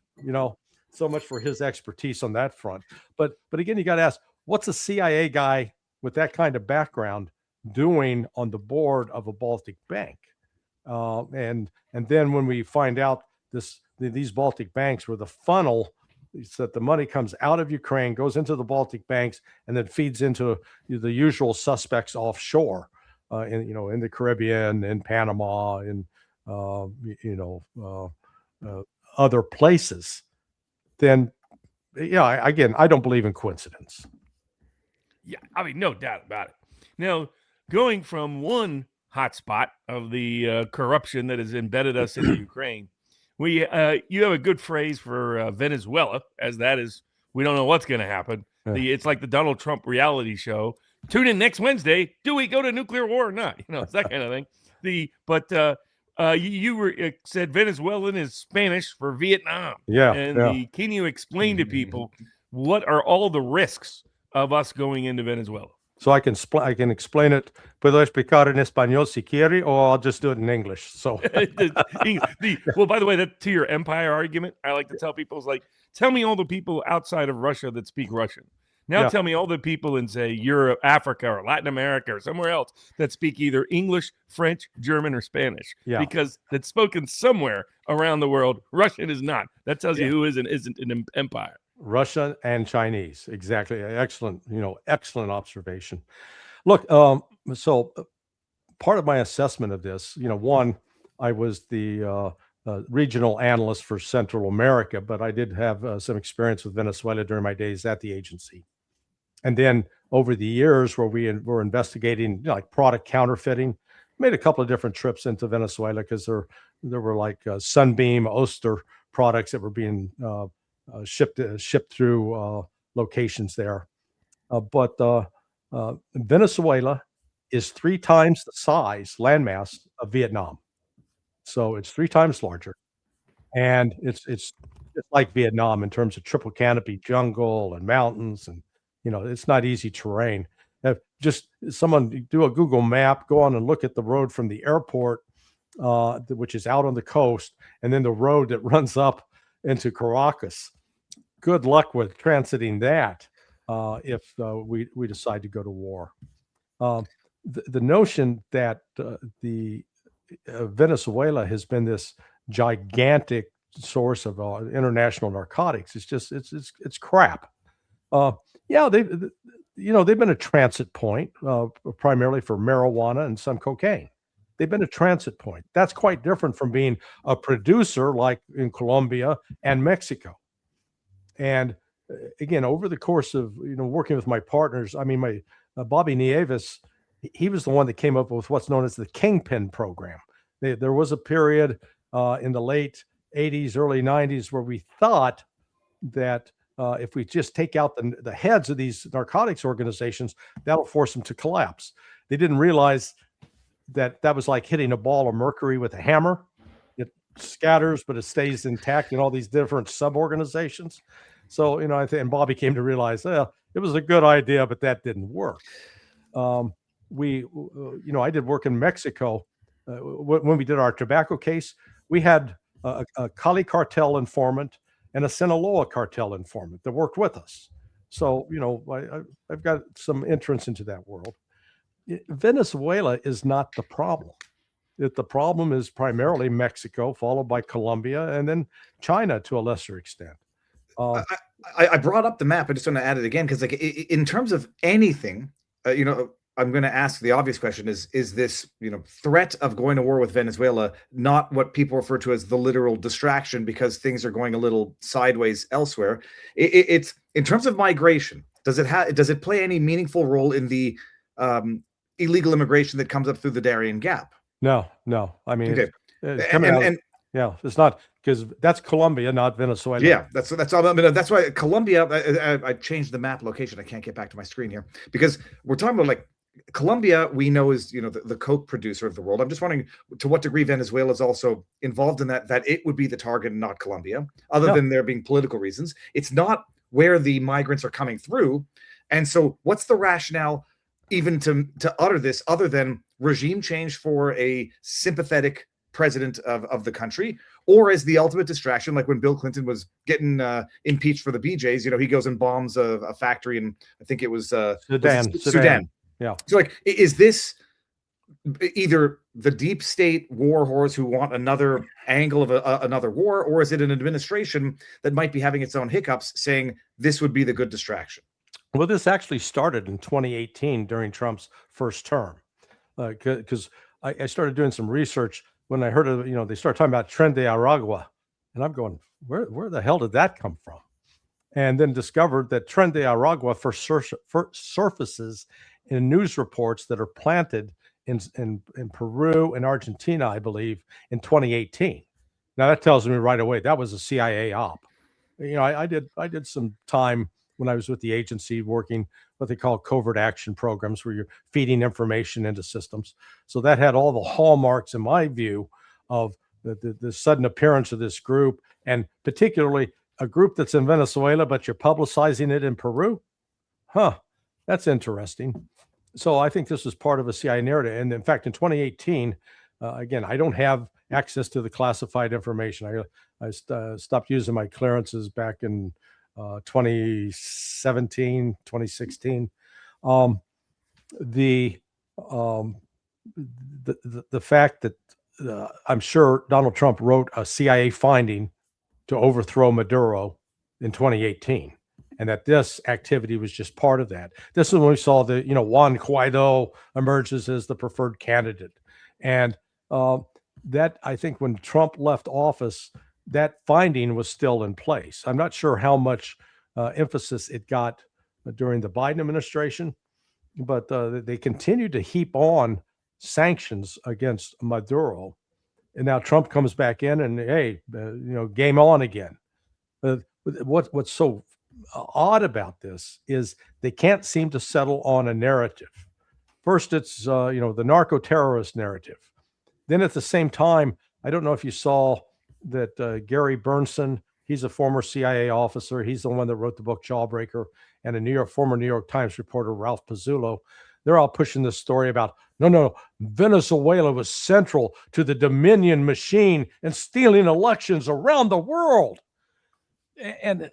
So much for his expertise on that front. But again, you got to ask, what's a CIA guy with that kind of background doing on the board of a Baltic bank? And then when we find out these Baltic banks were the funnel, so that the money comes out of Ukraine, goes into the Baltic banks, and then feeds into the usual suspects offshore, in the Caribbean, in Panama, in other places. Then, again, I don't believe in coincidence. Yeah, I mean, no doubt about it. Now, going from one hotspot of the corruption that has embedded us in Ukraine, you have a good phrase for Venezuela, as that is, we don't know what's going to happen. Yeah. It's like the Donald Trump reality show. Tune in next Wednesday. Do we go to nuclear war or not? It's that kind of thing. You said Venezuelan is Spanish for Vietnam. Yeah. And can you explain to people what are all the risks of us going into Venezuela? So I can explain it. Puedo explicar en español si quiere, or I'll just do it in English. So, well, by the way, that to your empire argument, I like to tell people is like, tell me all the people outside of Russia that speak Russian. Now tell me all the people in, say, Europe, Africa, or Latin America, or somewhere else that speak either English, French, German, or Spanish. Yeah. Because it's spoken somewhere around the world. Russian is not. That tells you who is and isn't an empire. Russian and Chinese. Exactly. Excellent. Excellent observation. Look, so part of my assessment of this, one, I was the regional analyst for Central America, but I did have some experience with Venezuela during my days at the agency. And then over the years where we were investigating like product counterfeiting, made a couple of different trips into Venezuela because there were like Sunbeam, Oster products that were being shipped through locations there. But Venezuela is 3 times the size, landmass of Vietnam. So it's 3 times larger. And it's just like Vietnam in terms of triple canopy jungle and mountains. And, it's not easy terrain. Just someone do a Google map, go on and look at the road from the airport, which is out on the coast, and then the road that runs up into Caracas. Good luck with transiting that if we decide to go to war. The notion that the Venezuela has been this gigantic source of international narcotics. It's crap. Yeah, they've been a transit point primarily for marijuana and some cocaine. They've been a transit point. That's quite different from being a producer like in Colombia and Mexico. And again, over the course of working with my partners, I mean, my Bobby Nieves, he was the one that came up with what's known as the Kingpin program. There was a period in the late 80s, early 90s where we thought that if we just take out the heads of these narcotics organizations, that'll force them to collapse. They didn't realize that was like hitting a ball of mercury with a hammer. It scatters, but it stays intact in all these different sub-organizations. So, I think, and Bobby came to realize, it was a good idea, but that didn't work. I did work in Mexico. When we did our tobacco case, we had a Cali cartel informant and a Sinaloa cartel informant that worked with us. So, I've got some entrance into that world. Venezuela is not the problem. The problem is primarily Mexico, followed by Colombia, and then China to a lesser extent. I brought up the map. I just want to add it again because, like, in terms of anything, I'm going to ask the obvious question: is this threat of going to war with Venezuela not what people refer to as the literal distraction because things are going a little sideways elsewhere? It's in terms of migration. Does it play any meaningful role in the illegal immigration that comes up through the Darien Gap? No. I mean, okay. It's coming out. Yeah, it's not, because that's Colombia, not Venezuela. Yeah, that's all. I mean, that's why Colombia. I changed the map location. I can't get back to my screen here because we're talking about, like, Colombia. We know is the coke producer of the world. I'm just wondering to what degree Venezuela is also involved in that. That it would be the target and not Colombia, other than there being political reasons. It's not where the migrants are coming through, and so what's the rationale even to utter this other than regime change for a sympathetic president of the country, or as the ultimate distraction, like when Bill Clinton was getting impeached for the BJs, he goes and bombs a factory in, I think it was Sudan. Yeah. So, like, is this either the deep state war whores who want another angle of another war, or is it an administration that might be having its own hiccups saying this would be the good distraction? Well, this actually started in 2018 during Trump's first term, because I started doing some research when I heard of, they started talking about Tren de Aragua, and I'm going, where the hell did that come from? And then discovered that Tren de Aragua first surfaces in news reports that are planted in Peru and Argentina, I believe, in 2018. Now that tells me right away that was a CIA op. I did some time when I was with the agency working what they call covert action programs, where you're feeding information into systems. So that had all the hallmarks, in my view, of the sudden appearance of this group, and particularly a group that's in Venezuela, but you're publicizing it in Peru. That's interesting. So I think this was part of a CIA narrative. And in fact, in 2018, again, I don't have access to the classified information. I stopped using my clearances back in 2017, 2016. The fact that I'm sure Donald Trump wrote a CIA finding to overthrow Maduro in 2018, and that this activity was just part of that. This is when we saw the, Juan Guaido emerges as the preferred candidate. And that, I think, when Trump left office, that finding was still in place. I'm not sure how much emphasis it got during the Biden administration, but they continued to heap on sanctions against Maduro. And now Trump comes back in and, hey, game on again. What's so odd about this is they can't seem to settle on a narrative. First, it's, the narco-terrorist narrative. Then at the same time, I don't know if you saw that Gary Bernson, he's a former CIA officer. He's the one that wrote the book Jawbreaker, and a former New York Times reporter, Ralph Pizzullo. They're all pushing this story about, no, Venezuela was central to the Dominion machine and stealing elections around the world. And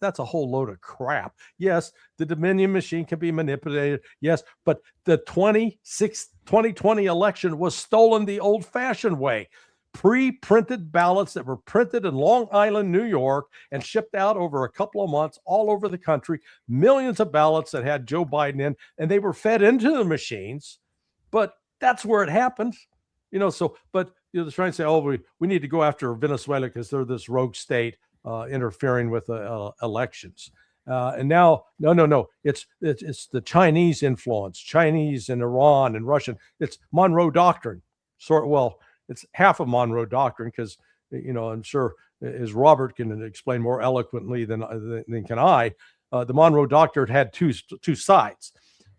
that's a whole load of crap. Yes, the Dominion machine can be manipulated. Yes, but the 2020 election was stolen the old-fashioned way. Pre-printed ballots that were printed in Long Island, New York, and shipped out over a couple of months all over the country. Millions of ballots that had Joe Biden in, and they were fed into the machines. But that's where it happened. But they're trying to say, oh, we need to go after Venezuela because they're this rogue state interfering with elections. And now, no. It's the Chinese influence, Chinese and Iran and Russian. It's Monroe Doctrine. It's half of Monroe Doctrine because, I'm sure as Robert can explain more eloquently than can I, the Monroe Doctrine had two sides.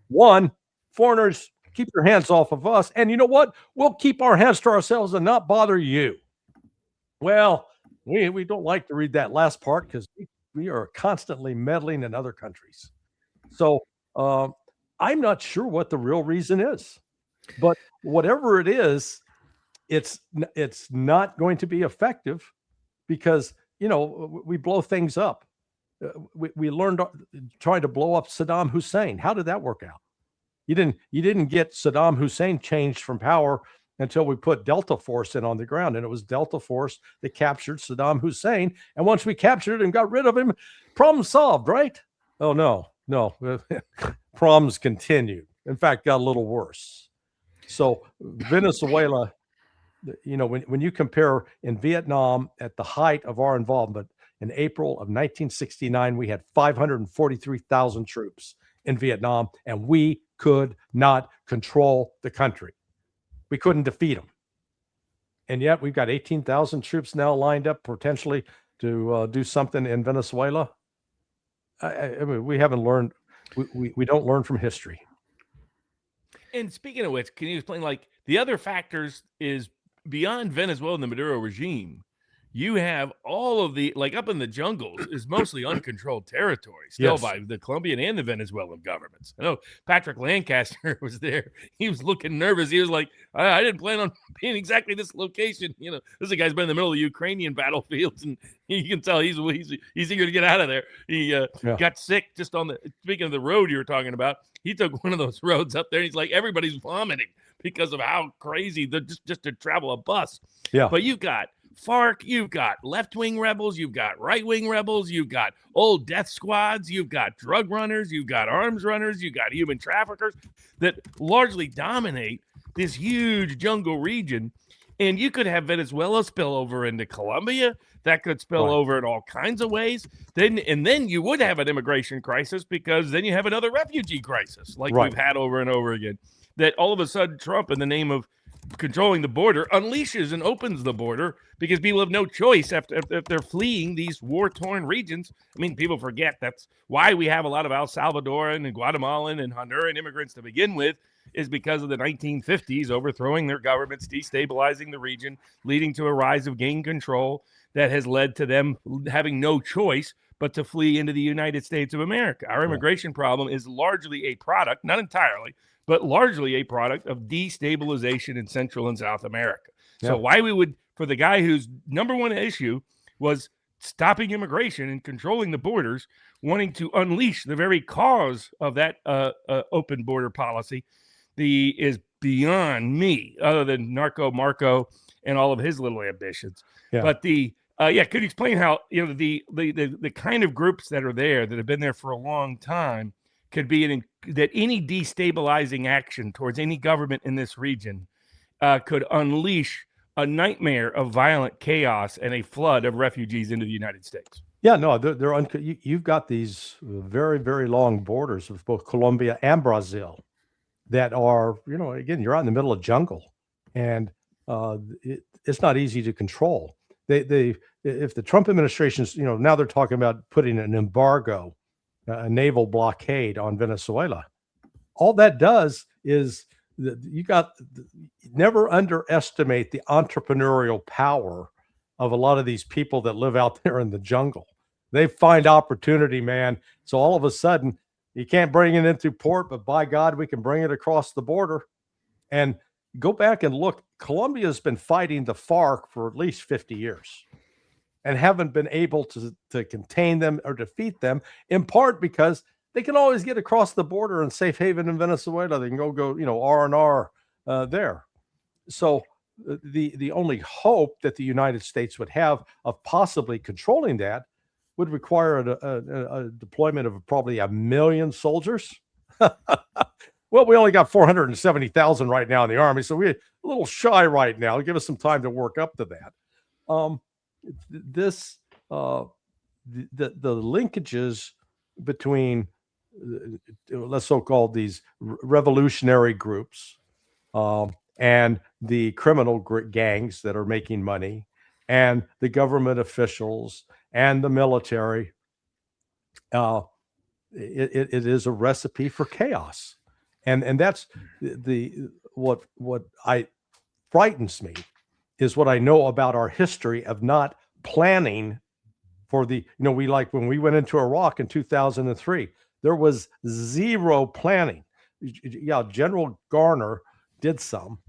One, foreigners, keep your hands off of us. And you know what? We'll keep our hands to ourselves and not bother you. Well, we don't like to read that last part because we are constantly meddling in other countries. So I'm not sure what the real reason is. But whatever it is, it's not going to be effective because, we blow things up. We learned trying to blow up Saddam Hussein. How did that work out? You didn't get Saddam Hussein changed from power until we put Delta Force in on the ground. And it was Delta Force that captured Saddam Hussein. And once we captured and got rid of him, problem solved, right? Oh, no. Problems continued. In fact, got a little worse. So Venezuela, when you compare in Vietnam at the height of our involvement in April of 1969, we had 543,000 troops in Vietnam, and we could not control the country. We couldn't defeat them. And yet we've got 18,000 troops now lined up potentially to do something in Venezuela. I mean, we haven't learned. We don't learn from history. And speaking of which, can you explain, like, the other factors is beyond Venezuela and the Maduro regime, you have all of the, like, up in the jungles is mostly uncontrolled territory still by the Colombian and the Venezuelan governments. I know Patrick Lancaster was there. He was looking nervous. He was like, I didn't plan on being exactly this location. This is a guy's been in the middle of the Ukrainian battlefields, and you can tell he's eager to get out of there. He got sick just speaking of the road you were talking about. He took one of those roads up there, and he's like, everybody's vomiting because of how crazy just to travel a bus. Yeah. But you've got FARC, you've got left-wing rebels, you've got right-wing rebels, you've got old death squads, you've got drug runners, you've got arms runners, you've got human traffickers that largely dominate this huge jungle region. And you could have Venezuela spill over into Colombia. That could spill over in all kinds of ways. Then you would have an immigration crisis because then you have another refugee crisis like we've had over and over again. That all of a sudden Trump, in the name of controlling the border, unleashes and opens the border because people have no choice if they're fleeing these war-torn regions. I mean, people forget that's why we have a lot of El Salvadoran and Guatemalan and Honduran immigrants to begin with, is because of the 1950s overthrowing their governments, destabilizing the region, leading to a rise of gang control that has led to them having no choice but to flee into the United States of America. Our immigration problem is largely a product, not entirely, but largely a product of destabilization in Central and South America. So why we would, for the guy whose number one issue was stopping immigration and controlling the borders, wanting to unleash the very cause of that open border policy, is beyond me, other than Narco Marco and all of his little ambitions. Yeah. But could you explain how the kind of groups that are there that have been there for a long time could be that any destabilizing action towards any government in this region could unleash a nightmare of violent chaos and a flood of refugees into the United States? Yeah, no, you've got these very, very long borders with both Colombia and Brazil that are, again, you're out in the middle of jungle, and it's not easy to control. If the Trump administration's, now they're talking about putting an embargo, a naval blockade on Venezuela. All that does is never underestimate the entrepreneurial power of a lot of these people that live out there in the jungle. They find opportunity, man. So all of a sudden, you can't bring it into port, but by God, we can bring it across the border. And go back and look, Colombia has been fighting the FARC for at least 50 years. and haven't been able to contain them or defeat them, in part because they can always get across the border in safe haven in Venezuela. They can go, R&R there. So the only hope that the United States would have of possibly controlling that would require a deployment of probably 1 million soldiers. Well, we only got 470,000 right now in the Army, so we're a little shy right now. Give us some time to work up to that. The linkages between let's so-called these revolutionary groups and the criminal gangs that are making money and the government officials and the military, it is a recipe for chaos. And that's what frightens me is what I know about our history of not planning for when we went into Iraq in 2003, there was zero planning. Yeah, General Garner did some,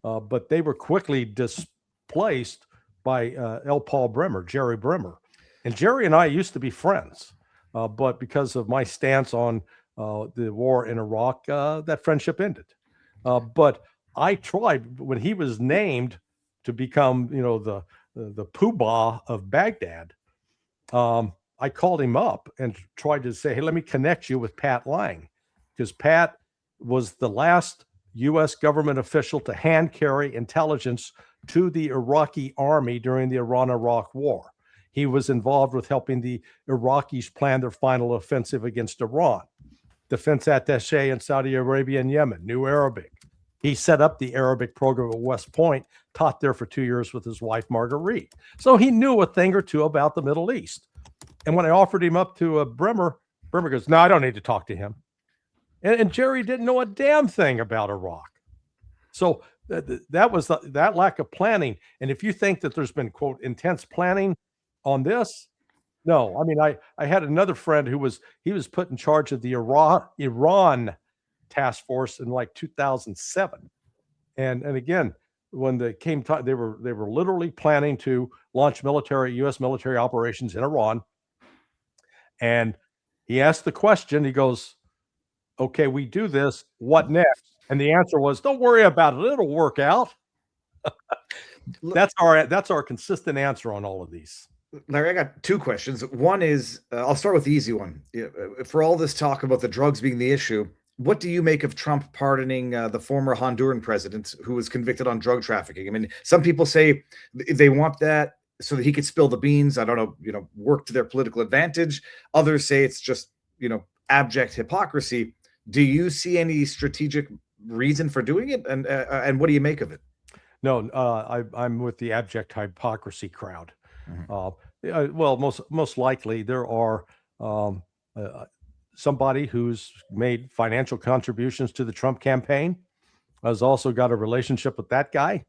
but they were quickly displaced by L. Paul Bremer, Jerry Bremer. And Jerry and I used to be friends, but because of my stance on the war in Iraq, that friendship ended. But I tried when he was named to become, the poobah of Baghdad. I called him up and tried to say, hey, let me connect you with Pat Lang, because Pat was the last U.S. government official to hand carry intelligence to the Iraqi army during the Iran-Iraq war. He was involved with helping the Iraqis plan their final offensive against Iran. Defense attaché in Saudi Arabia and Yemen, knew Arabic. He set up the Arabic program at West Point, taught there for 2 years with his wife, Marguerite. So he knew a thing or two about the Middle East. And when I offered him up to Bremer goes, no, I don't need to talk to him. And Jerry didn't know a damn thing about Iraq. So that was that lack of planning. And if you think that there's been, quote, intense planning on this, no. I mean, I had another friend he was put in charge of the Iran task force in like 2007. And again, when they came time, they were literally planning to launch U.S. military operations in Iran. And he asked the question, he goes, okay, we do this, what next? And the answer was, don't worry about it, it'll work out. That's our consistent answer on all of these. Larry, I got two questions. One is, I'll start with the easy one. For all this talk about the drugs being the issue, what do you make of Trump pardoning the former Honduran president who was convicted on drug trafficking? I mean, some people say they want that so that he could spill the beans. I don't know, work to their political advantage. Others say it's just, abject hypocrisy. Do you see any strategic reason for doing it? And what do you make of it? No, I'm with the abject hypocrisy crowd. Mm-hmm. Well, most likely there are somebody who's made financial contributions to the Trump campaign has also got a relationship with that guy,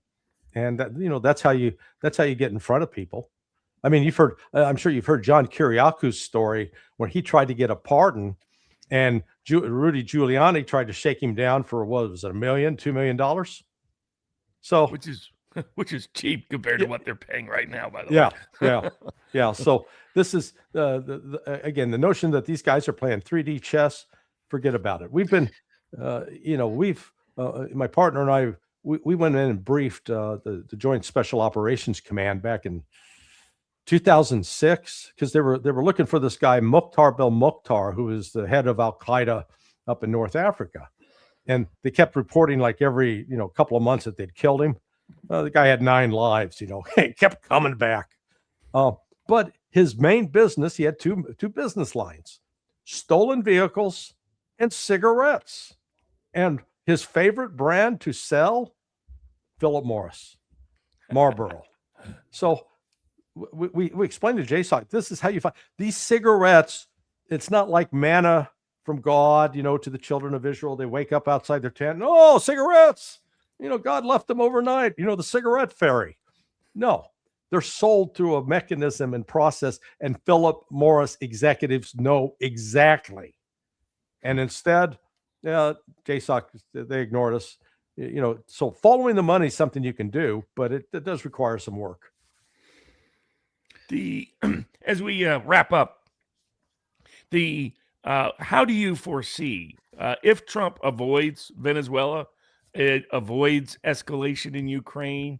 and that's how you get in front of people. I mean, I'm sure you've heard John Kiriakou's story where he tried to get a pardon, and Rudy Giuliani tried to shake him down for what was it, $1 million, $2 million? So which is cheap compared to what they're paying right now, by the way. Yeah. So this is again, the notion that these guys are playing 3D chess. Forget about it. We've been, my partner and I, we went in and briefed the Joint Special Operations Command back in 2006 because they were looking for this guy Mukhtar Belmokhtar, who is the head of Al Qaeda up in North Africa, and they kept reporting like every couple of months that they'd killed him. The guy had 9 lives. He kept coming back. But his main business, he had two business lines: stolen vehicles and cigarettes. And his favorite brand to sell, Philip Morris, Marlboro. So we explained to JSOC, this is how you find these cigarettes. It's not like manna from God, to the children of Israel. They wake up outside their tent, oh, cigarettes. God left them overnight, the cigarette fairy. No, they're sold through a mechanism and process, and Philip Morris executives know exactly. And instead, JSOC, they ignored us. So following the money is something you can do, but it does require some work. As we wrap up, how do you foresee if Trump avoids Venezuela, it avoids escalation in Ukraine,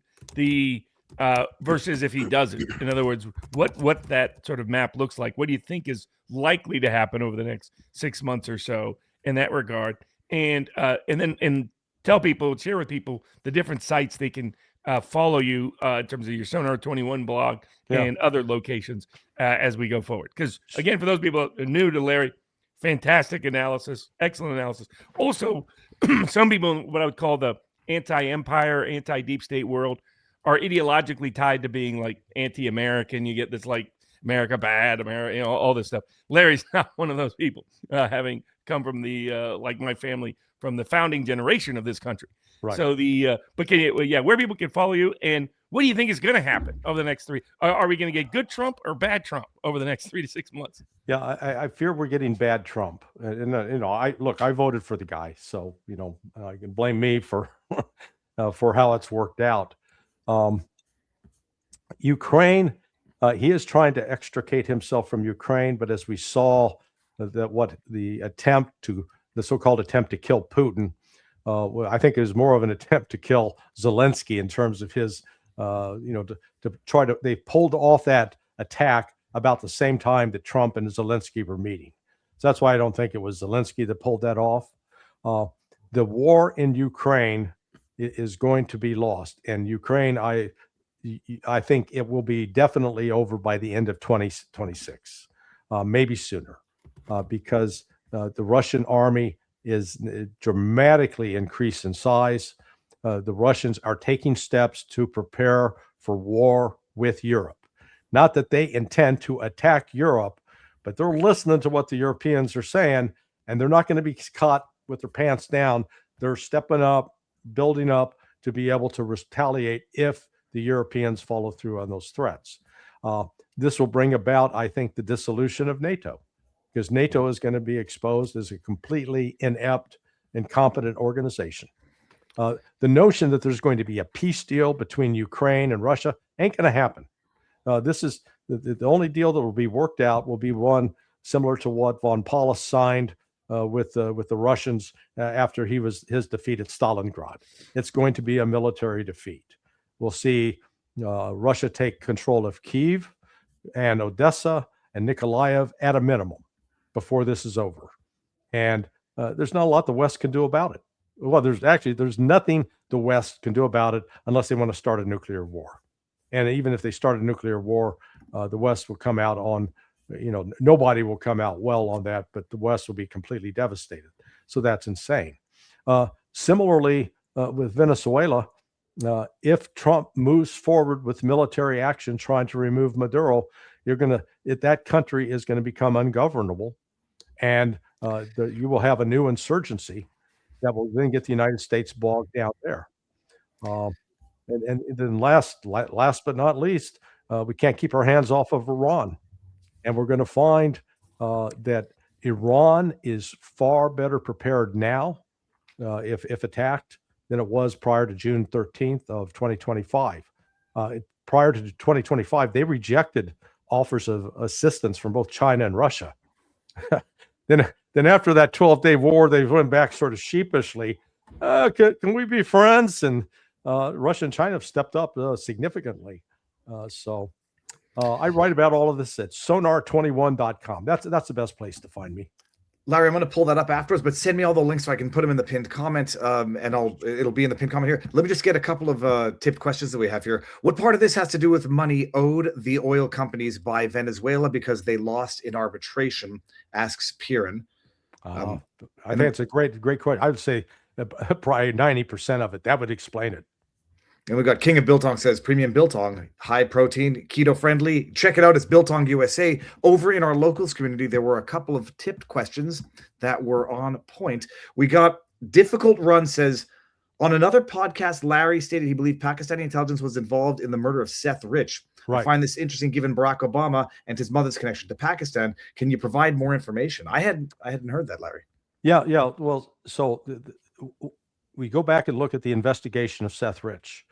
versus if he doesn't? In other words, what that sort of map looks like? What do you think is likely to happen over the next 6 months or so in that regard? And then tell people, share with people the different sites they can follow you in terms of your Sonar 21 blog and other locations as we go forward. Because again, for those people who are new to Larry, fantastic analysis, excellent analysis. Also, some people, what I would call the anti-empire, anti-deep state world, are ideologically tied to being like anti-American. You get this like America bad, America, all this stuff. Larry's not one of those people, having come from the like my family, from the founding generation of this country. Right. So but can you, where people can follow you, and what do you think is going to happen over the next three? Are we going to get good Trump or bad Trump over the next 3 to 6 months? Yeah, I fear we're getting bad Trump, and I voted for the guy, so you can blame me for how it's worked out. Ukraine, he is trying to extricate himself from Ukraine, but as we saw, the so-called attempt to kill Putin, I think it was more of an attempt to kill Zelensky in terms of his, they pulled off that attack about the same time that Trump and Zelensky were meeting. So that's why I don't think it was Zelensky that pulled that off. The war in Ukraine is going to be lost. And Ukraine, I think it will be definitely over by the end of 2026, maybe sooner, because the Russian army is dramatically increased in size. The Russians are taking steps to prepare for war with Europe. Not that they intend to attack Europe, but they're listening to what the Europeans are saying, and they're not going to be caught with their pants down. They're stepping up, building up to be able to retaliate if the Europeans follow through on those threats. This will bring about, I think, the dissolution of NATO, because NATO is going to be exposed as a completely inept, incompetent organization. The notion that there's going to be a peace deal between Ukraine and Russia ain't going to happen. This is the only deal that will be worked out will be one similar to what von Paulus signed with the Russians after his defeat at Stalingrad. It's going to be a military defeat. We'll see Russia take control of Kyiv and Odessa and Nikolaev at a minimum before this is over. And there's not a lot the West can do about it. Well, there's nothing the West can do about it unless they want to start a nuclear war. And even if they start a nuclear war, the West will come out on, nobody will come out well on that, but the West will be completely devastated. So that's insane. Similarly, with Venezuela, if Trump moves forward with military action trying to remove Maduro, that country is going to become ungovernable, and you will have a new insurgency that will then get the United States bogged down there. And then last but not least, we can't keep our hands off of Iran. And we're going to find that Iran is far better prepared now, if attacked, than it was prior to June 13th of 2025. Prior to 2025, they rejected offers of assistance from both China and Russia. Then after that 12-day war, they went back sort of sheepishly. Can we be friends? And Russia and China have stepped up significantly. So I write about all of this at sonar21.com. That's the best place to find me. Larry, I'm going to pull that up afterwards, but send me all the links so I can put them in the pinned comment, and it'll be in the pinned comment here. Let me just get a couple of tipped questions that we have here. What part of this has to do with money owed the oil companies by Venezuela because they lost in arbitration? Asks Piran. I think it's a great question. I would say probably 90% of it. That would explain it. And we got King of Biltong says, premium biltong, high protein, keto friendly. Check it out. It's Biltong USA. Over in our locals community, there were a couple of tipped questions that were on point. We got Difficult Run says, on another podcast, Larry stated he believed Pakistani intelligence was involved in the murder of Seth Rich. Right. I find this interesting given Barack Obama and his mother's connection to Pakistan. Can you provide more information? I hadn't heard that, Larry. Yeah. Well, so we go back and look at the investigation of Seth Rich.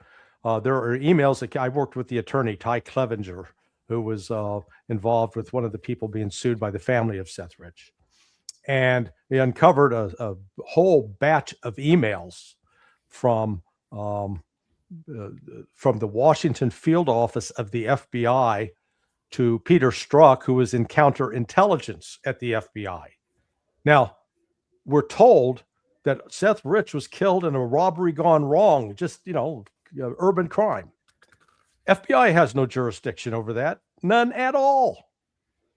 There are emails that I worked with the attorney, Ty Clevenger, who was involved with one of the people being sued by the family of Seth Rich. And they uncovered a whole batch of emails from the Washington field office of the FBI to Peter Strzok, who was in counterintelligence at the FBI. Now, we're told that Seth Rich was killed in a robbery gone wrong, just, urban crime. FBI has no jurisdiction over that, none at all.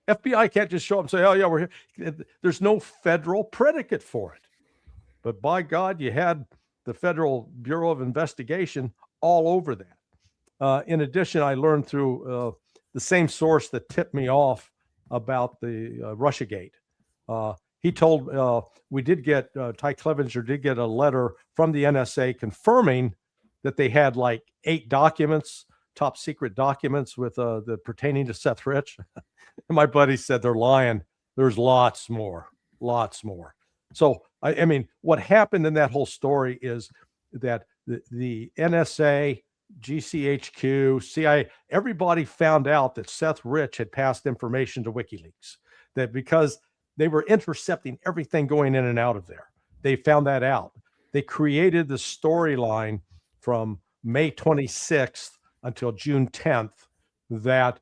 FBI can't just show up and say, oh, yeah, we're here. There's no federal predicate for it. But by God, you had the Federal Bureau of Investigation all over that. In addition, I learned through the same source that tipped me off about the Russiagate. He told we did get, Ty Clevenger did get a letter from the NSA confirming that they had like 8 documents, top secret documents with the pertaining to Seth Rich. And my buddy said they're lying. There's lots more. So, I mean, what happened in that whole story is that the NSA, GCHQ, CIA, everybody found out that Seth Rich had passed information to WikiLeaks, that because they were intercepting everything going in and out of there. They found that out. They created the storyline from May 26th until June 10th that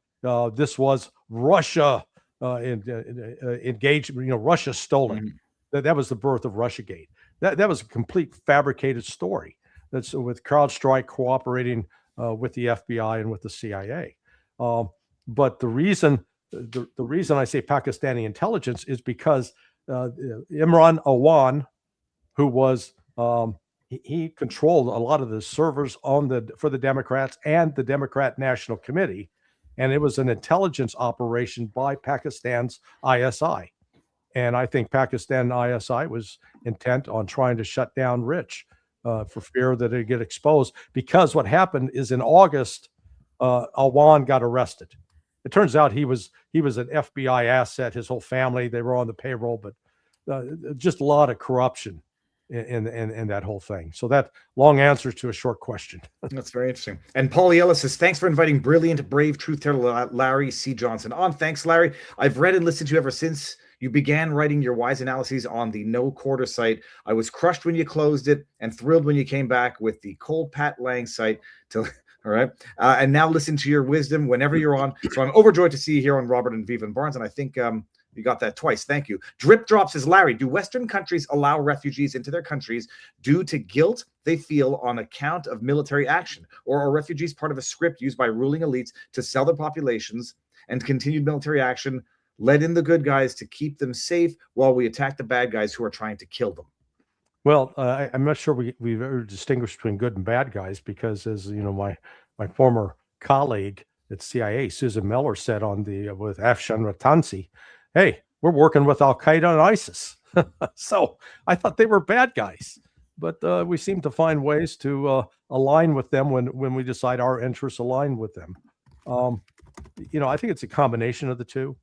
this was Russia engagement, Russia stolen. Mm-hmm. That was the birth of Russiagate. That was a complete fabricated story. That's with CrowdStrike cooperating with the FBI and with the CIA. But the reason I say Pakistani intelligence is because Imran Awan, who was he controlled a lot of the servers for the Democrats and the Democrat National Committee, and it was an intelligence operation by Pakistan's ISI. And I think Pakistan ISI was intent on trying to shut down Rich for fear that it'd get exposed. Because what happened is in August, Awan got arrested. It turns out he was an FBI asset. His whole family, they were on the payroll, but just a lot of corruption in that whole thing. So that long answer to a short question. That's very interesting. And Paulie Ellis says, thanks for inviting brilliant, brave truth teller Larry C. Johnson on. Thanks, Larry. I've read and listened to you ever since you began writing your wise analyses on the No Quarter site. I was crushed when you closed it and thrilled when you came back with the cold Pat Lang site. All right. And now listen to your wisdom whenever you're on. So I'm overjoyed to see you here on Robert and Viva and Barnes. And I think you got that twice. Thank you. Drip Drop says, Larry, do Western countries allow refugees into their countries due to guilt they feel on account of military action? Or are refugees part of a script used by ruling elites to sell their populations, and continued military action let in the good guys to keep them safe while we attack the bad guys who are trying to kill them? Well, I'm not sure we've ever distinguished between good and bad guys, because as you know, my former colleague at CIA, Susan Miller, said with Afshan Ratansi, hey, we're working with Al Qaeda and ISIS. So I thought they were bad guys, but we seem to find ways to align with them when we decide our interests align with them. I think it's a combination of the two.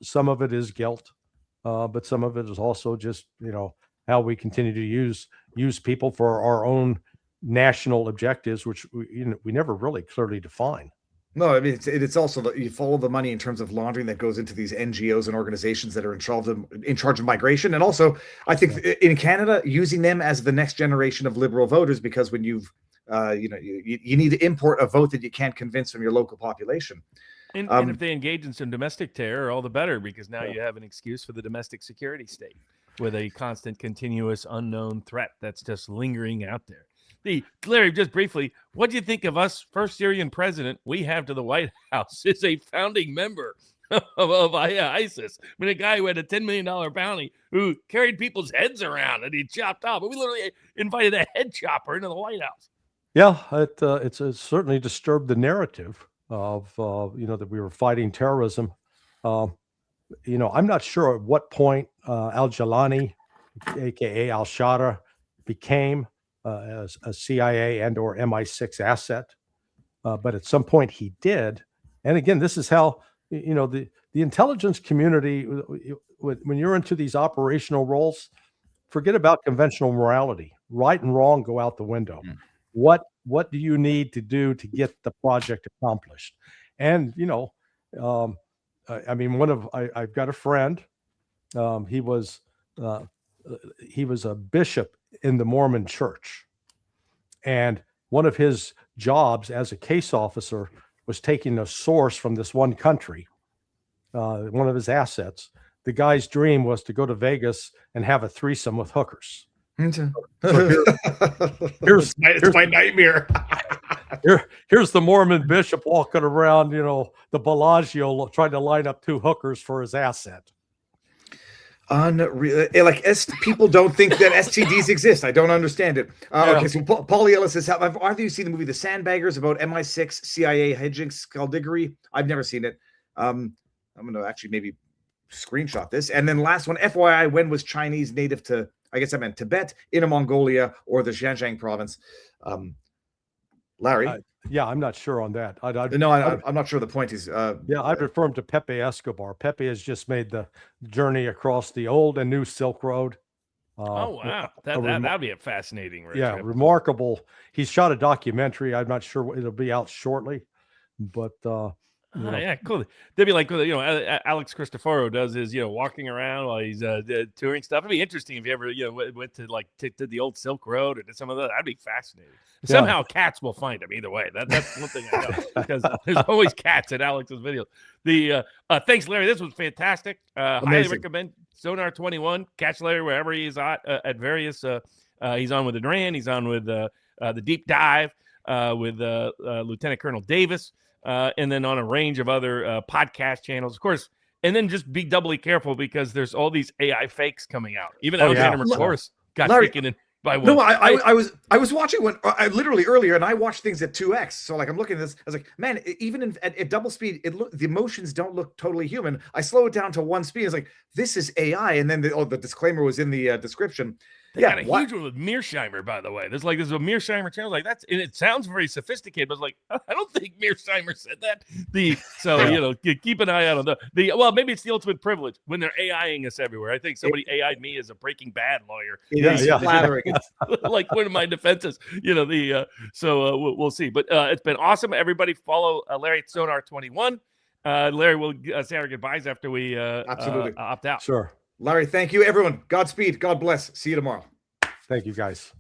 Some of it is guilt, but some of it is also just, how we continue to use people for our own national objectives, which we never really clearly define. No, I mean, it's also that you follow the money in terms of laundering that goes into these NGOs and organizations that are in charge of migration. And also, I think in Canada, using them as the next generation of liberal voters, because when you need to import a vote that you can't convince from your local population. And if they engage in some domestic terror, all the better, because now you have an excuse for the domestic security state with a constant, continuous, unknown threat that's just lingering out there. Larry, just briefly, what do you think of us? First Syrian president we have to the White House is a founding member of ISIS. I mean, a guy who had a $10 million bounty who carried people's heads around and he chopped off. But we literally invited a head chopper into the White House. Yeah, it's certainly disturbed the narrative of that we were fighting terrorism. I'm not sure at what point al-Jilani, aka al-Shara, became a CIA and or MI6 asset, but at some point he did. And again, this is how the intelligence community, when you're into these operational roles, forget about conventional morality. Right and wrong go out the window. What do you need to do to get the project accomplished? And I mean, I've got a friend. He was a bishop in the Mormon Church, and one of his jobs as a case officer was taking a source from this one country, one of his assets. The guy's dream was to go to Vegas and have a threesome with hookers. Here's my nightmare. Here's the Mormon bishop walking around, the Bellagio, trying to line up 2 hookers for his asset. Unreal. People don't think that STDs exist. I don't understand it. Okay, so Paul Ellis says, either you seen the movie The Sandbaggers about MI6 CIA hijinks skullduggery? I've never seen it. I'm going to actually maybe screenshot this. And then last one, FYI, when was Chinese native to, I guess I meant Tibet, Inner Mongolia, or the Xinjiang province? Larry? I'm not sure on that. I'm not sure the point is. I'd refer him to Pepe Escobar. Pepe has just made the journey across the old and new Silk Road. Oh, wow. That'd be a fascinating road trip. Remarkable. He's shot a documentary. I'm not sure it'll be out shortly, but yeah, cool. They'd be like, Alex Cristoforo does his, walking around while he's touring stuff. It'd be interesting if you ever, went to to the old Silk Road or to some of that. That'd be fascinating. Somehow cats will find him either way. That's one thing I know, because there's always cats in Alex's videos. Thanks, Larry. This was fantastic. Highly recommend Sonar 21. Catch Larry wherever he's at various. He's on with the Duran. He's on with the Deep Dive with Lieutenant Colonel Davis. And then on a range of other podcast channels, of course. And then just be doubly careful, because there's all these AI fakes coming out. Even Alexander McClures got taken in by one. No, I was watching one literally earlier, and I watched things at 2x. So I'm looking at this. I was like, man, even at double speed, the emotions don't look totally human. I slow it down to 1 speed. It's like, this is AI. And then the disclaimer was in the description. They got a huge one with Mearsheimer, by the way. There's a Mearsheimer channel and it sounds very sophisticated, but it's like, I don't think Mearsheimer said that. Keep an eye out on well, maybe it's the ultimate privilege when they're AIing us everywhere. I think somebody AI'd me as a Breaking Bad lawyer. It is flattering. Like one of my defenses, so we'll see. But it's been awesome. Everybody follow Larry at Sonar 21. Larry will say our goodbyes after we absolutely opt out. Sure. Larry, thank you, everyone. Godspeed. God bless. See you tomorrow. Thank you, guys.